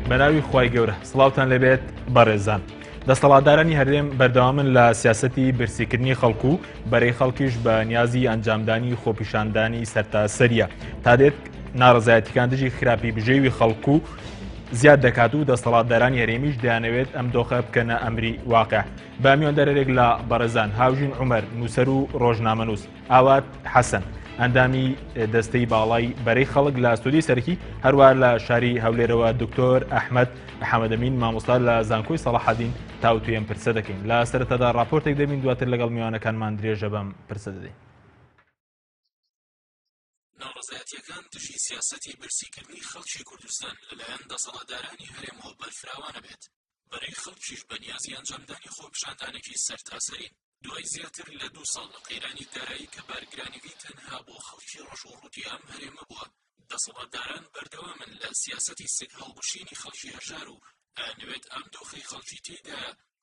بەناوی خوای گەورە سڵاوتان لەبێت بەڕێزان. دەسەڵاتدارانی هەرێم بەردەوامن لە سیاسەتی برسیکردنی خەڵکو و بەرەی خەڵکیش بە نیازی ئەنجامدانی خۆپیشاندانی سەرتاسەریە تا دێت ناڕزایەتیەکان دژی خراپی بژێوی خەڵکو زیاد دەکات و دەسەڵاتدارانی هەرێمیش دەیانەوێت ئەم دۆخە بکەنە ئەمری واقع. بە میواندەرێک لە بەڕێزان هاوژین عومەر نووسەر و ڕۆژنامەنووس، ئاوات حەسەن ئەندامی دەستەی باڵای بەرەی خەڵک لە ئەستۆدیۆی سەرەکی، هەروەها لە شاری هەولێرەوە دکتۆر ئەحمەد حەمەدەمین مامۆستا لە زانکۆی سەلاحەدین تاوتوێم پرسە دەکەین. لە سەرەتادا راپۆرتێک دەبین، دواتر لەگەڵ میوانەکانمان درێژە بەم پرسە دەدەین. ناڕزایەتیەکان دژی سیاسەتی برسیکردنی خەڵکی کوردستان لەلایەن دەسەڵاتدارانی هەرێمەوە بەرفراوانە بێت. بەرەی خەڵکیش بە نیازی ئەنجامدانی خۆپیشاندانێکی سەرتاسەرین. دوای زیاتر لە 2 ساڵ لە قەیرانی دارایی کە بارگرانیوی تەنها بۆ خەڵکی ڕۆژوڕووتی ئەم هەرێمە بووە، دەسەڵاتداران بەردەوامن لە سیاسەتی سێک هەڵبوشینی خەڵکی هەژار و ئەیانەوێت ئەم دۆخەی خەڵکی تێیدا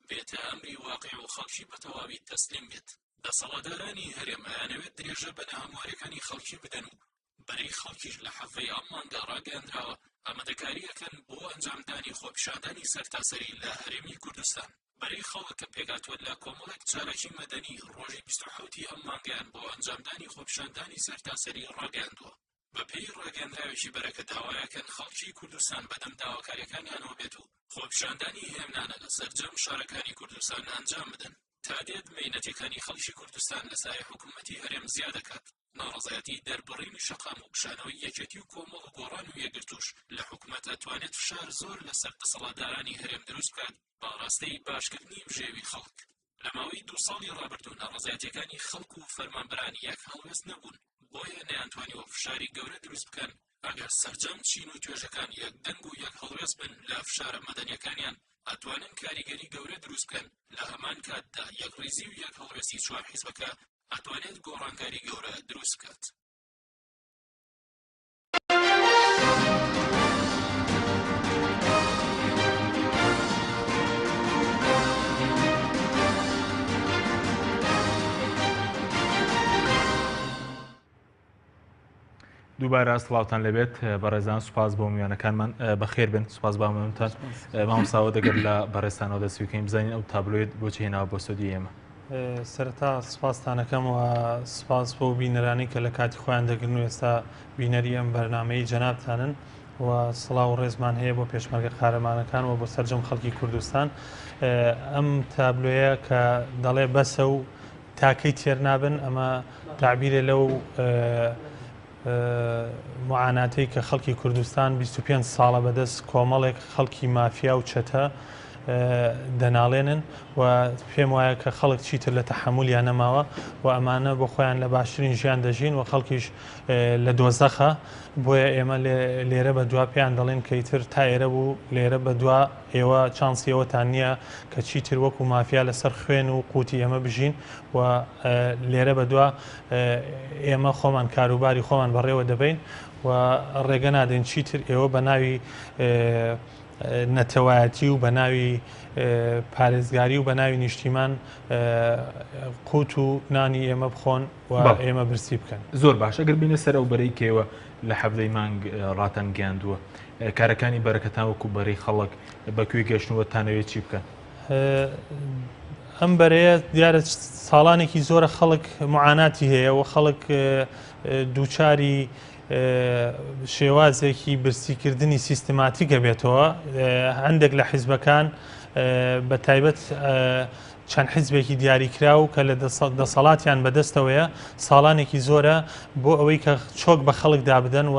بێتە ئەمری واقع و خەڵکی بە تەواوی تەسلیم بێت. دەسەڵاتدارانی هەرێم ئەیانەوێت درێژە بە هەموارەکانی خەڵکی بدەن و بەرەی خەڵکیش لە حەڤەی ئەم مانگا ڕاگەاندراوە ئامادەکاریەکەن بۆ ئەنجامدانی خۆپیشاندانی سەرتاسەری لە هەرێمی کوردستان. بەرەی خەڵک کە پێگاتوە لە کۆمەڵێک چارەکی مەدەنی ڕۆژی 27 ئەم مانگیان بۆ ئەنجامدانی خۆپیشاندانی سەرتاسەری ڕاگەاندووە. بەپێی ڕاگەاندراوێکی بەرەکە داوایەکەن خەڵکی کوردستان بەدەم داواکاریەکانیانەوە بێت و خۆپیشاندانی هێمنانە لە سەرجەم شارەکانی کوردستان ئەنجام بدەن تا دێت مەینەتەکانی خەڵکی کوردستان لەسای حکوومەتی هەرێم زیاد دەکات. ناڕزایەتی دەربڕینی شەقام و پیشانەوەی یەکێتی و کۆمەڵ و گۆڕان و یەکگرتوش لە حکوومەت ئەتوانێت فشار زۆر لەسەر دەسەڵاتدارانی هەرێم دروست بکات بە ڕاستەی باشکردنی بژێوی خەڵک. لە ماوەی 2 ساڵی ڕابردوو ناڕزایەتیەکانی خەڵک و فەرمانبەرانی یەک هەڵوێست نەبوون، بۆیە نەیانتوانیوە فشاری گەورە دروست بکەن. ئەگەر سەرجەم چین و توێژەکان یەک دەنگ و یەک هەڵوێست بن لە فشارە مەدەنیەکانیان، ئەتوانن کاریگەری گەورە دروست بکەن. لە هەمان کاتدا یەک ڕێزی و یەک هەڵوێستی 4 حیزبەکە ئەتوانێت گۆڕانکاری گەورە دروست بکات. دووبارە سڵاوتان لەبێت بەڕێزان، سوپاس بۆ میوانەکانمان، بەخێر بن. سوپاس بامەتان مامۆستاوە دەگەر لە بەڕێستانەوە دەستی بکەین بزانین ئەو تابلۆیت بۆچی هێناوە بۆ سۆدی ئێمە. سەرەتا سوپاستانەکەم و سوپاس بۆ بینەرانی کە لە کاتی خۆیان دەگرن و ئێستا بینەری ئەم بەرنامەی جەنابتانن و سڵاو و ڕێزمان هەیە بۆ پێشمەرگە قارەمانەکان و بۆ سەرجەم خەڵکی کوردستان. ئەم تابلۆیە کە دەڵێ بەسە و تاکەی تێر نابن، ئەمە تعبیرێ لەو معاناتەی کە خەڵکی کوردستان 25 ساڵە بەدەست کۆمەڵێک خەڵکی مافیا و چەتە دەناڵێنن و پێم وایە کە خەڵک چیتر لە تەحمولیان نەماوە و ئەمانە بۆ خۆیان لە باشترین ژیان دەژین و خەڵکیش لە دۆزەخە. بۆیە ئێمە لێرە بە دوا پێیان دەڵێن کە ئیتر تا ئێرە بوو، لێرە بە دوا ئێوە چانسی ئێوەتان نییە کە چیتر وەکو مافیا لەسەر خوێن و قوتی ئێمە بژین و لێرە بە دوا ئێمە خۆمان کاروباری خۆمان بەڕێوە دەبین و ڕێگە نادەین چیتر ئێوە بە ناوی نەتەوایەتی و بە ناوی پارێزگاری و بە ناوی نیشتیمان قوت و نانی ئێمە بخۆن و ئێمە برسی بکەن. زۆر باش. ئەگەر بینە سەر ئەو بەرەی کێوە لە حەڤدەی مانگ ڕاتان گەیاندووە، کارەکانی بەرەکەتان وەکو بەرەی خەڵک بەکوێ گەشتنەوە تانەوێت چی بکەن؟ ئەم بەرەیە دیارە ساڵانێکی زۆرە خەڵک معاناتی هەیە و خەڵک دووچاری شێوازێکی برسیکردنی سیستماتیکە بێتەوە. هەندێک لە حیزبەکان بە تایبەت چەند حیزبێکی دیاریکرا و کە لە دەسەڵاتیان بەدەستەوەیە ساڵانێکی زۆرە بۆ ئەوەی کە چۆک بە خەڵک دابدەن و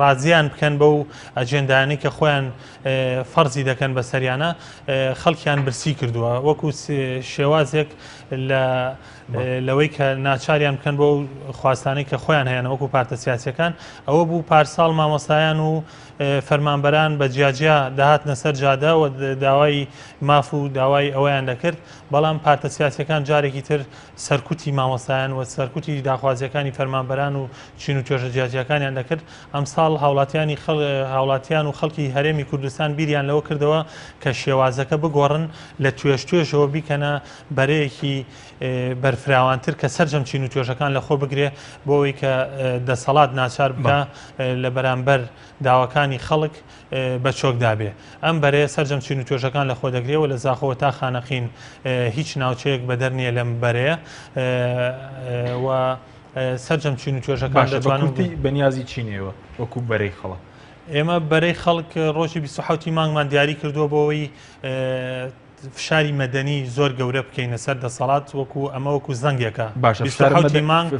ڕازیان بکەن بەو ئەجێندانەی کە خۆیان فەرزی دەکەن بە سەریانە، خەڵکیان برسی کردووە وەکو شێوازێک لەوەی کە ناچاریان بکەن بۆ خواستانەی کە خۆیان هەیەە وەکو پارتە سیاسیەکان. ئەوە بوو پارساڵ مامۆستایان و فەرمانبەران بە جیاجیا داهاتنە سەر جادە و داوای ماف و داوای ئەوەیان دەکرد، بەڵام پارتە سیاسیەکان جارێکی تر سەرکوتی مامۆستایان و سەرکوتی داخوازیەکانی فەرمانبەران و چین و توێژە جیاجیەکانیان دەکرد. ئەمساڵ هاوڵاتیان و خەڵکی هەرێمی کوردستان بیریان لەوە کردەوە کە شێوازەکە بگۆڕن لە توێژەوە بیکەنە بەرەیەکی بەرفراوانتر کە سەرجەم چین و توێژەکان لە خۆ بگرێ بۆ ئەوەی کە دەسەڵات ناچار بکە لە بەرامبەر داواکانی ژیانی خەڵک بە چۆکدابێ ئەم بەرەیە سەرجەم چین و توێژەکان لە خۆ دەگرێەوە لە زاخەوە تا خانەقین هیچ ناوچەیەک بە دەرنیە لەم بەرەیە و سەرجەم چین و توێژەکان دەتوانن بەنیازی چینەوە وەکو بەرەی خەڵە ئێمە بەرەی خەڵک ڕۆژی 27 مانگمان دیاری کردووە بۆەوەی فشاری مەدەنی زۆر گەورە بکەینە سەر دەسەڵات وەکو ئەمە وەکو زەنگێکە باشە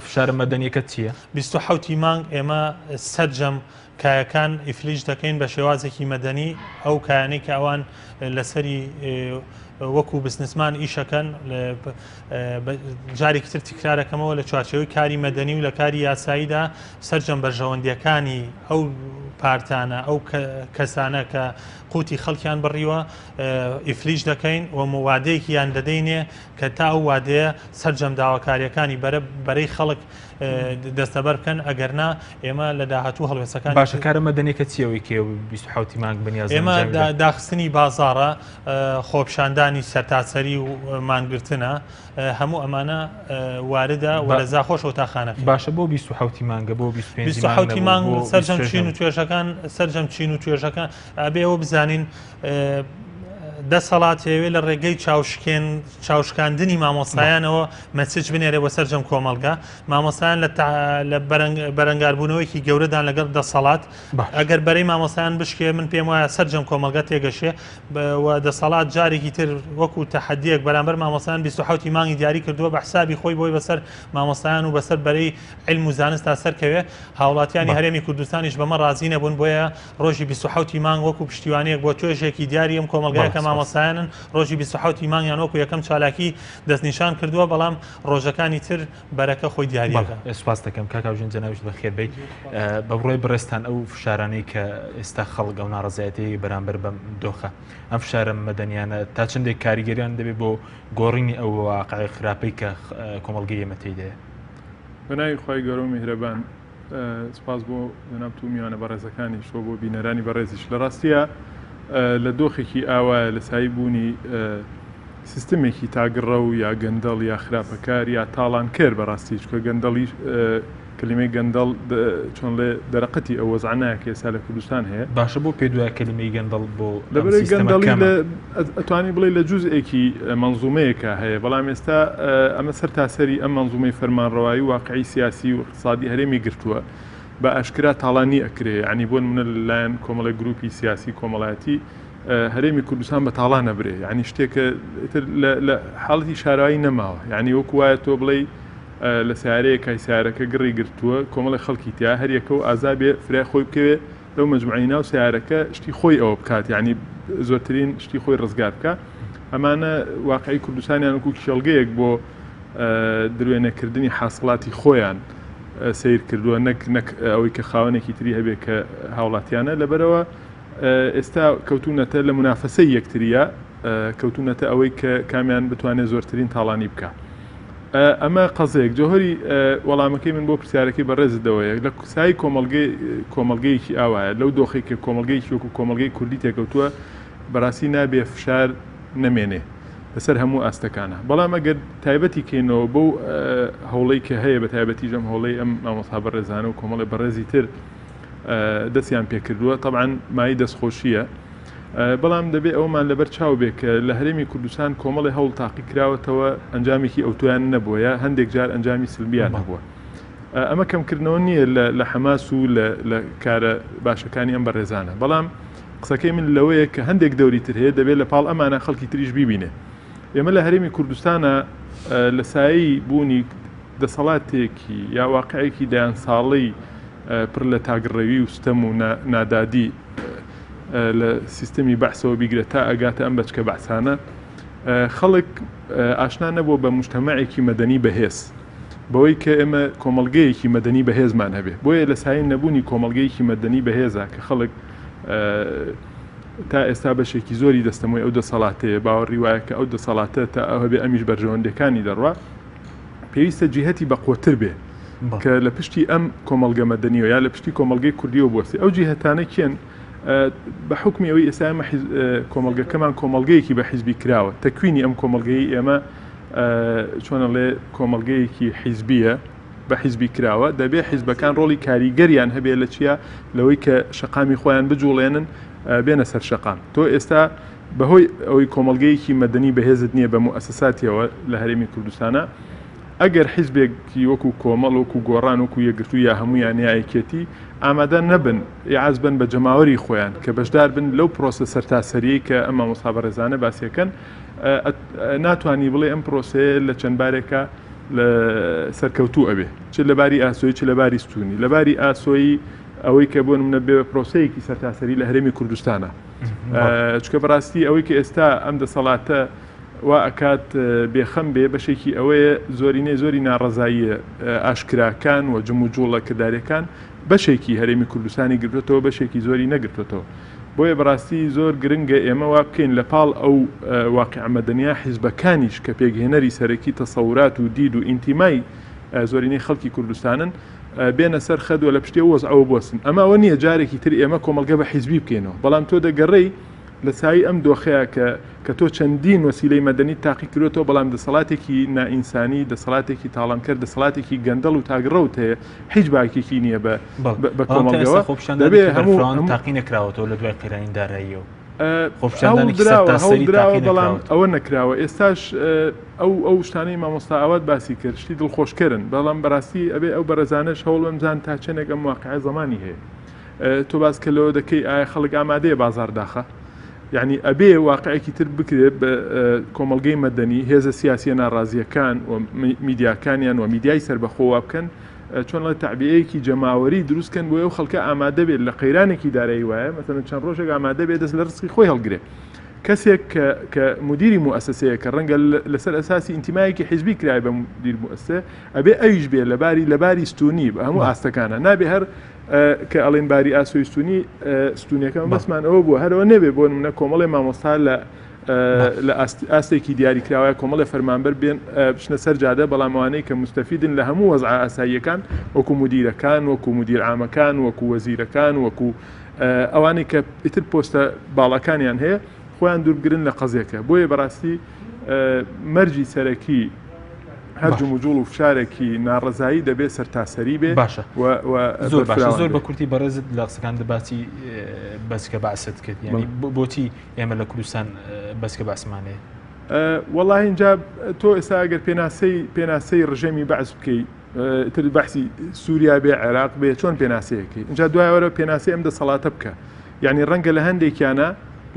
فشار مەدەنیەکە چییە؟ 27 مانگ ئێمە سەرجەم کایەکان ئیفلیش دەکەین بە شێوازێکی مەدەنی ئەو کایانەی کە ئەوان لەسەری وەکو بزنسمان ئیشەکەن جارێکی تر تکرارەکەمەوە لە چوارچێوەی کاری مەدەنی و لە کاری یاساییدا سەرجەم بەرژەوەندیەکانی ئەو پارتانە ئەو کەسانە کە قوتی خەڵکیان بڕیوە ئیفلیش دەکەین و موادەیەکیان دەدەینێ کە تا ئەو وادەیە سەرجەم داواکاریەکانی بەرەی خەڵک دەستەبەر بکەن ئەگەرنا ئێمە لە داهاتوو هەڵوێستەکان باشەکارە مەدەنیەکە چیەوەی کێ 27 مانگ بەنیاز ئێمە داخستنی بازاڕە خۆپشاندانی سەرتاسەری و مانگرتنە هەموو ئەمانە واردە و لە زاخۆشەوە تا خانەقین باشە بۆ 27 مانگە بۆ 25 مانگ سەرجەم چین و توێژەکان سەرجەم چین و توێژەکان ئەبێەوە بزانین دەسەڵاتێوێ لە ڕێگەی چاوشکاندنی مامۆستایانەوە مەسج بنێرێ بە سەرجەم کۆمەلگا مامۆستایان لە بەرەنگاربوونەوەیکی گەورەدان لەگەڵ دەسەڵات ئەگەر بەرەی مامۆستایان بشکێ من پێم وایە سەرجەم کۆمەلگا تێگەشێ و دەسەڵات جارێکی تر وەکو تەحەدیەک بەرامبەر مامۆستایان 27 مانگی دیاری کردووە بە حسابی خۆی بۆی بەسەر مامۆستایان و بەسەر بەرەی علم و زانست تا سەرکەوێ هاوڵاتیانی هەرێمی کوردستانیش بەمە ڕازی نەبوون بۆیە ڕۆژی 27 مانگ وەکو پشتیوانیەک بۆ توێژێکی دیاری ئەم کۆمەلگایەکە مامۆستایانن ڕۆژی 27 مانگیان وەکو یەکەم چالاکی دەستنیشان کردووە بەڵام ڕۆژەکانی تر بەرەکە خۆی دیاریەکە سوپاس دەکەم کاکاوژین جەناویش بەخێر بیت بە بڕۆی بڕێستان ئەو فشارانەی کە ئێستا خەڵک ئەو ناڕزایەتی بەرامبەر بەم دۆخە ئەم فشارە مەدەنیانە تا چندێک کاریگەریان دەبێت بۆ گۆڕینی ئەو واقعی خراپەی کە کۆمەڵگەی ئێمە تێدایە بەناوی خی گەورە و میهرەبان سپاس بۆ جەناب تو میوانە بەڕێزەکانی شۆ بۆ بینەرانی بەڕێزیش لە ڕاستیە لە دۆخێکی ئاوایە لە سایی بوونی سیستمێکی تاگڕە و یا گەندەڵ یا خراپەکار یا تاڵان کرد بەڕاستی چکە گەندەڵی کللیمەی گەندەڵ چۆن لێ دەرەقەتی ئەو وەزعانایە کە ئێستا لە کوردستان هەیە باشە بۆ پێ دوایە کللیمەی گەندەڵ بۆ لەبەرەوەی گەندەڵی ئەتوانی بڵێ لە جوزئێکی منزومەیەکە هەیە بەڵام ئێستا ئەمە سەر تاسەری ئەم منزومەی فەرمانڕەوایی واقعی سیاسی و اقتصادی هەرێمی گرتووە بە ئەشکرا تاڵانی ئەکرێ ینی بۆن منە لەلایەن کۆمەڵی گروپی سیاسی کۆمەڵایەتی هەرێمی کوردستان بە تاڵان نەبرێ ینی شتێکە لە حاڵەتی شارایی نەماوە ینی وەکو وایە تۆ بڵێ لە سیارەیە کای سیارەکە گڕی گرتووە کۆمەڵی خەڵکی تیا هەریەکە و ئازابێ فرای خۆی بکەوێ لەو مەجموعی ناو سیارەکە شتی خۆی ئەوە بکات ینی زۆرترین شتی خۆی ڕزگار بکە ئەمانە واقعی کوردستانیان وەکو کێڵگەیەک بۆ دروێنەکردنی حاصڵاتی خۆیان سیر کردووە نەک ئەوەی کە خاوەنێکی تری هەبێ کە هاوڵاتیانە لەبەرەوە ئێستا کەوتونەتە لە منافەسەی یەکتریە کەوتونەتە ئەوەی کە کامیان بتوانێت زۆرترین تاڵانی بکە ئەمە قەزەیەک جۆهری وەڵامەکەی من بۆ پرسیارەکەی بەڕێزدەوەیە لە کوسایی کۆمەڵگەیەکی ئاوایە لەو دۆخی کە کۆمەڵگەیەکی وەکو کۆمەڵگەی کوردی تێکەوتووە بەڕاستی نابێ فشار نەمێنێ لەسەر هەموو ئاستەکانە بەڵام ئەگەر تایبەتی کەینەوە بەو هەوڵەی کە هەیە بە تایبەتی ژەم هەوڵەی ئەم مامۆستا بەڕێزانە و کۆمەڵی بەڕێزی تر دەستیان پێکردووە طبعاً مای دەستخۆشیە بەڵام دەبێت ئەومان لەبەر چاو بێ کە لە هەرێمی کوردستان کۆمەڵی هەوڵ تاقی کراوەتەوە ئەنجامێکی ئەوتۆیان نەبووە هەندێک جار ئەنجامی سلبیان هەبووە ئەمە کەمکردنەوە نییە لە حەماس و لە کارە باشەکانی ئەم بەڕێزانە بەڵام قسەکەی من لەوەیە کە هەندێک دەوری تر هەیە دەبێت لە پاڵ ئەمانە خەڵکی تریش بیبینێ ئێمە لە هەرێمی کوردستانە لە سایی بوونی دەسەڵاتێکی یا واقعەیەکی دایان ساڵی پڕ لە تاگڕەوی و ستەم و نادادی لە سیستەمی بەحسەوە بیگرێت تا ئەگاتە ئەم بەچکە بەحسانە خەڵک ئاشنا نەبووە بە مجتەمەعێکی مەدەنی بەهێز بەوەی کە ئێمە کۆمەڵگەیەکی مەدەنی بەهێزمان هەبێ بۆیە لە ساین نەبوونی کۆمەڵگەیەکی مەدەنی بەهێزە کە خەڵک تا ئێستا بەشێکی زۆری دەستەمەوەی ئەو دەسەڵاتەیە باوەڕی وایە کە ئەو دەسەڵاتە تا ئەو هەبێ ئەمیش بەرژەوەندەکانی دەڕوا پێویستە جیهەتی بەقوتر بێ کە لە پشتی ئەم کۆمەڵگە مەدەنیەوە یا لە پشتی کۆمەڵگەی کوردیەوە بوەستی ئەو جیهەتانە کێن بە حکمی ئەوەی ئێستا ئەمە کۆمەڵگەکەمان کۆمەڵگەیەکی بە حیزبی کراوە تەکوینی ئەم کۆمەڵگەی ئێمە چۆنە لێ کۆمەڵگەیەکی حیزبیە بە حیزبی کراوە دەبێ حیزبەکان ڕۆڵی کاریگەریان هەبێ لە چیە لەوەی کە شەقامی خۆیان بجوڵێنن بێنە سەر شەقام تۆ ئێستا بەهۆی ئەوەی کۆمەڵگەیەکی مەدەنی بەهێزت نییە بە موسساتیەوە لە هەرێمی کوردستانە ئەگەر حیزبێکی وەکو کۆمەڵ وەکو گۆڕان وەکو یەکگرتو یا هەمویان یایەکێتی ئامادە نەبن یاعاز بن بە جەماوەری خۆیان کە بەشدار بن لەو پرۆسە سەرتاسەریەی کە ئەمە مۆستا بەڕێزانە باسیەکەن ناتوانی بڵێ ئەم پرۆسەیە لە چەند بارێکە لە سەرکەوتوو ئەبێ چ لەباری ئاسۆی چ لەباری ستونی لەباری ئاسۆیی ئەوەی کە بۆ منە بێ پرۆسەیەکی سەرتاسەری لە هەرێمی کوردستانە چکە بەڕاستی ئەوەی کە ئێستا ئەم دەسەڵاتە وا ئەکات بێخەم بێ بەشێکی ئەوەیە زۆری ناڕەزاییە ئاشکراکان و جم و جوڵە کردارەکان بەشێکی هەرێمی کوردستانی گرتوێتەوە بەشێکی زۆری نەگرتوێتەوە بۆیە بەڕاستی زۆر گرنگە ئێمە وا بکەین لە پاڵ ئەو واقع مەدەنیا حیزبەکانیش کە پێگهێنەری سەرەکی تەسەورات و دید و ئینتیمای زۆرینەی خەڵکی کوردستانن بێنە سەر خەدووە لە پشتی وەزعەوە بۆسن ئەمە ئەوە نییە جارێکی تر ئێمە کۆمەڵگە بە حیزبی بکەینەوە بەڵام تۆ دەگەڕێی لە سایی ئەم دۆخەیە کە تۆ چەندین وەسیلەی مەدەنی تاقی کردوێتەوە بەڵام دەسەڵاتێکی نائینسانی دەسەڵاتێکی تاڵانکەر دەسەڵاتێکی گەندەڵ و تاگڕەوت هەیە هیچ باکێکی نییە بە کۆمەڵگەوە دەبێ هەموو تاقی نەکراوەتەوە لە دوای قیرانی داراییەوە بەڵام ئەوە نەکراوە ئێستاش ئەو شتانەی مامۆستا ئاوات باسی کرد شتی دڵخۆشکردن بەڵام بەڕاستی ئەبێ ئەو بەرەزانش هەوڵ بەمزان تا چەندێک ئەم واقعە زمانی هەیە تۆ باس کەلەوە دەکەی ئایا خەڵک ئامادەیە بازارداخە یعنی ئەبێ واقعێکی تر بکرێت بە کۆمەڵگەی مەدەنی هێزە سیاسیە ناڕازیەکان و میدیاکانیان و میدیای سربەخۆوە بکەن چۆن لە تعبیەیەکی جەماوەری دروستکەن بۆ ئەو خەڵکە ئامادە بێت لە قەیرانێکی دارایی وایە مەسەلەن چەند ڕۆژێک ئامادە بێت دەست لە ڕسکی خۆی هەڵگرێ کەسێک کە مدیری موسسەیە کە ڕەنگە لەسەر ئەساسی ئینتیمایەکی حیزبی کرای بە مدیر موسسە ئەبێ ئەویش بێ لەباری ستونی بە هەموو ئاستەکانە نابێ هەر کە ئەڵێن باری ئاسۆی ستونیەکەم بەسمان ئەوە بووە هەرەوە نەبێ بۆ منە کۆمەڵی مامۆستا لە ئاستێکی دیاریکراوە کۆمەڵی فەرمانبەر بێن بچنە سەر جادە بەڵاموانەی کە مستەفیدن لە هەموو وەزع ئاساییەکان وەکو مدیرەکان وەکو مدیر عامەکان وەکو وەزیرەکان وەکو ئەوانەی کە ئیتر پۆستە باڵەکانیان هەیە خۆیان دوورگرن لە قەزێکە بۆیە بەڕاستی مەرجی سەرەکی هەر جم و جوڵ و فشارێکی ناڕەزایی دەبێت سەرتاسەری بێ باشە زۆر بە کورتی بەڕێزت لە قسەکان دەباتی بەسکە باست کرد یعنی بۆچی ئێمە لە کوردستان بەسکە باسمانەیە وەڵاهی اینجا تۆ ئێستا ئەگەر پێناسەی ڕژێمی بەعس بکەیت تر بەحسی سووریا بێ عێراق بێ چۆن پێناسەیەکەی اینجا دوایەوە پێناسی ئەم دەسەڵاتە بکە یعنی ڕەنگە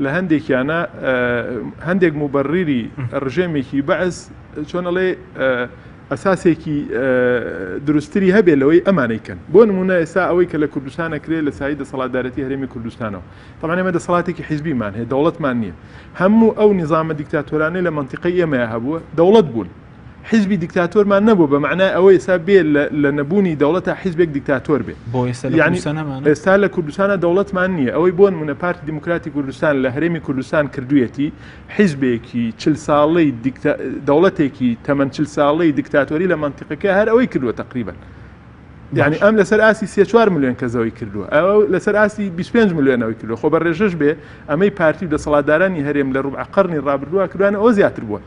لە هەندێکیانە هەندێک مبەڕیری ڕژێمێکی بەعس چۆنەڵێ ئەساسێکی دروستری هەبێ لەوەی ئەمانەیکەن بۆ نمونە ئێستا ئەوەی کە لە کوردستانە کرێ لە سایی دەسەڵاتدارەتی هەرێمی کوردستانەوە طبعاً ئێمە دەسەڵاتێکی حیزبیمان هەیە دەوڵەتمان نییە هەموو ئەو نیزامە دیکتاتۆرانەی لە منتیقەی ئێمەیە هەبووە دەوڵەت بوون حیزبی دیکتاتۆرمان نەبوو بە معنای ئەوەی ئێستا بێ لە نەبوونی دەوڵەتە حیزبێک دیکتاتۆر بێ ئێستا لە کوردستانە دەوڵەتمان نییە ئەوەی بۆ نمونە پارتی دیموکراتی کوردستان لە هەرێمی کوردستان کردوویەتی حیزبێکی 40 ساڵەی دەوڵەتێکی تەمەن 40 ساڵەی دیکتاتۆری لە منتیقەکە هەر ئەوەی کردووە تقریبا یعنی ئەم لەسەر ئاسی 3-4 ملیۆن کەسەوەی کردووە ئەوە لەسەر ئاسی 25 ملیۆنەوەی کردووە خۆ بەڕێژەش بێ ئەمەی پارتی دەسەڵاتدارانی هەرێم لە ڕوبع قەرنی ڕابردووە کردوانە ئەوە زیاتر بووە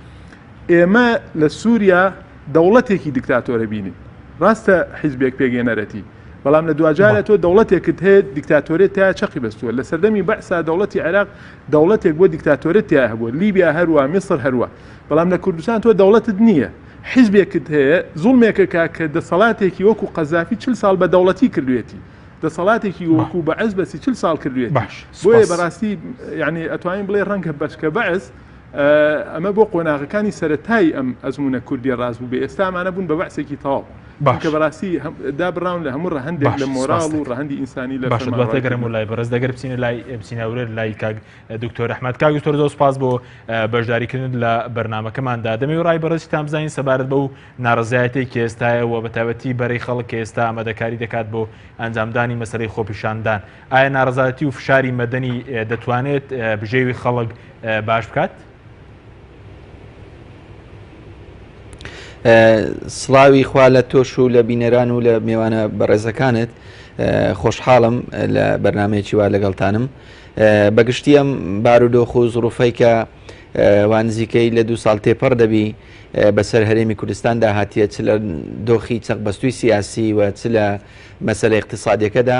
ئێمە لە سووریا دەوڵەتێکی دیکتاتۆرە بینین ڕاستە حیزبێک پێگەێنەرەتی بەڵام لە دوجارە تۆ دەوڵەتێکت هەیە دیکتاتۆرێت تا چەقی بەستووە لە سەردەمی بەعسا دەوڵەتی عێراق دەوڵەتێک بۆ دیکتاتۆرێت تیا هەبووە لیبیا هەروە میسر هەروە بەڵام لە کوردستان تۆ دەوڵەتت نییە حیزبێکت هەیە زوڵمێکەکە کە دەسەڵاتێکی وەکو قەزافی 40 ساڵ بە دەوڵەتی کردوێتی دەسەڵاتێکی وەکو بەعز بە 40 ساڵ کردوێت بۆیە بەڕاستی یعنی ئەتوانین بڵێ ڕەنگە بەشکە بەعز ئەمە بۆ قۆناغەکانی سەرەتایی ئەم ئەزمونە کوردی ڕاز بوو بێ ئێستا ئەمانە بوون بە بەعسێکی تەواو کە بەڕاستی دابڕاون لە هەموو ڕەهەندێک لە مۆراڵ و ڕەهەندی ئینسانی لە باشە دواتەگەرم و لای بەڕێز دەگەر بچینە لای بچینەورە لای کاک دکتۆر ئەحمەد کاک دکتۆر زۆر سپاس بۆ بەشداریکردن لە بەرنامەکەماندا دەمەوێت ڕای بەڕێزتان بزانین سەبارەت بەو ناڕەزایەتێکی کە ئێستایەوە بە تایبەتی بەرەی خەڵک کە ئێستا ئامادەکاری دەکات بۆ ئەنجامدانی مەسەلەی خۆپیشاندان ئایا ناڕەزایەتی و فشاری مەدەنی دەتوانێت بژێوی خەڵک باش بکات؟ سڵاوی خوا لە تۆش و لە بینەران و لە میوانە بەڕێزەکانت خۆشحاڵم لە بەرنمەیەکی وا لەگەڵتانم بەگشتی ئەم بارودۆخ و زڕوفەی کە وانزیکەی لە 2 ساڵ تێپەڕ دەبی بەسەر هەرێمی کوردستاندا هاتیە چ لە دۆخی چەقبەستووی سیاسی و چ لە مەسەلە اقتصادیەکەدا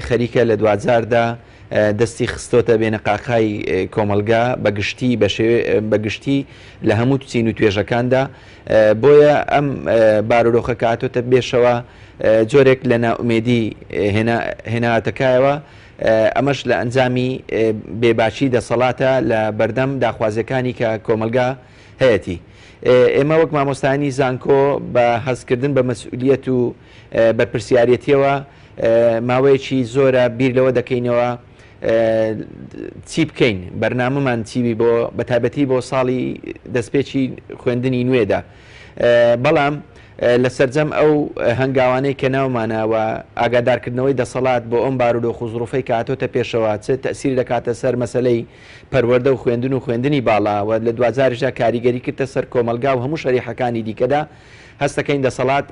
خەریکە لە دوجاردا دەستی خستۆتە بێنە قاقای کۆمەلگا بەگشتی لە هەموو چین و توێژەکاندا بۆیە ئەم بارودۆخە کاتۆتە بێشەوە جۆرێک لە ناومێدی هێناتەکایەوە ئەمەش لە ئەنجامی بێباچی دەسەڵاتە لە بەردەم داخوازیەکانی کە کۆمەلگا هەیەی ئێمە وەک مامۆستانی زانکۆ بە هەستکردن بە مەسئولیەت و بەرپرسیارەتیەوە ماوەیەکی زۆرە بیر لەوە دەکەینەوە چی بکەین بەرنامەمان چیبی بۆ بەتایبەتی بۆ ساڵی دەستپێکی خوێندنی نوێدا بەڵام لە سەرجەم ئەو هەنگاوانەی کە ناومانەوە ئاگادارکردنەوەی دەسەڵات بۆ ئەم بارودۆخ و زروفەی کاتۆتە پێشەوە چ تەسیری دەکاتە سەر مەسلەی پەروەردە و خوێندن و خوێندنی باڵاوە لە دوجارژدا کاریگەری کردە سەر کۆمەلگا و هەموو شەریحەکانی دیکەدا هەستەکەین دەسەڵات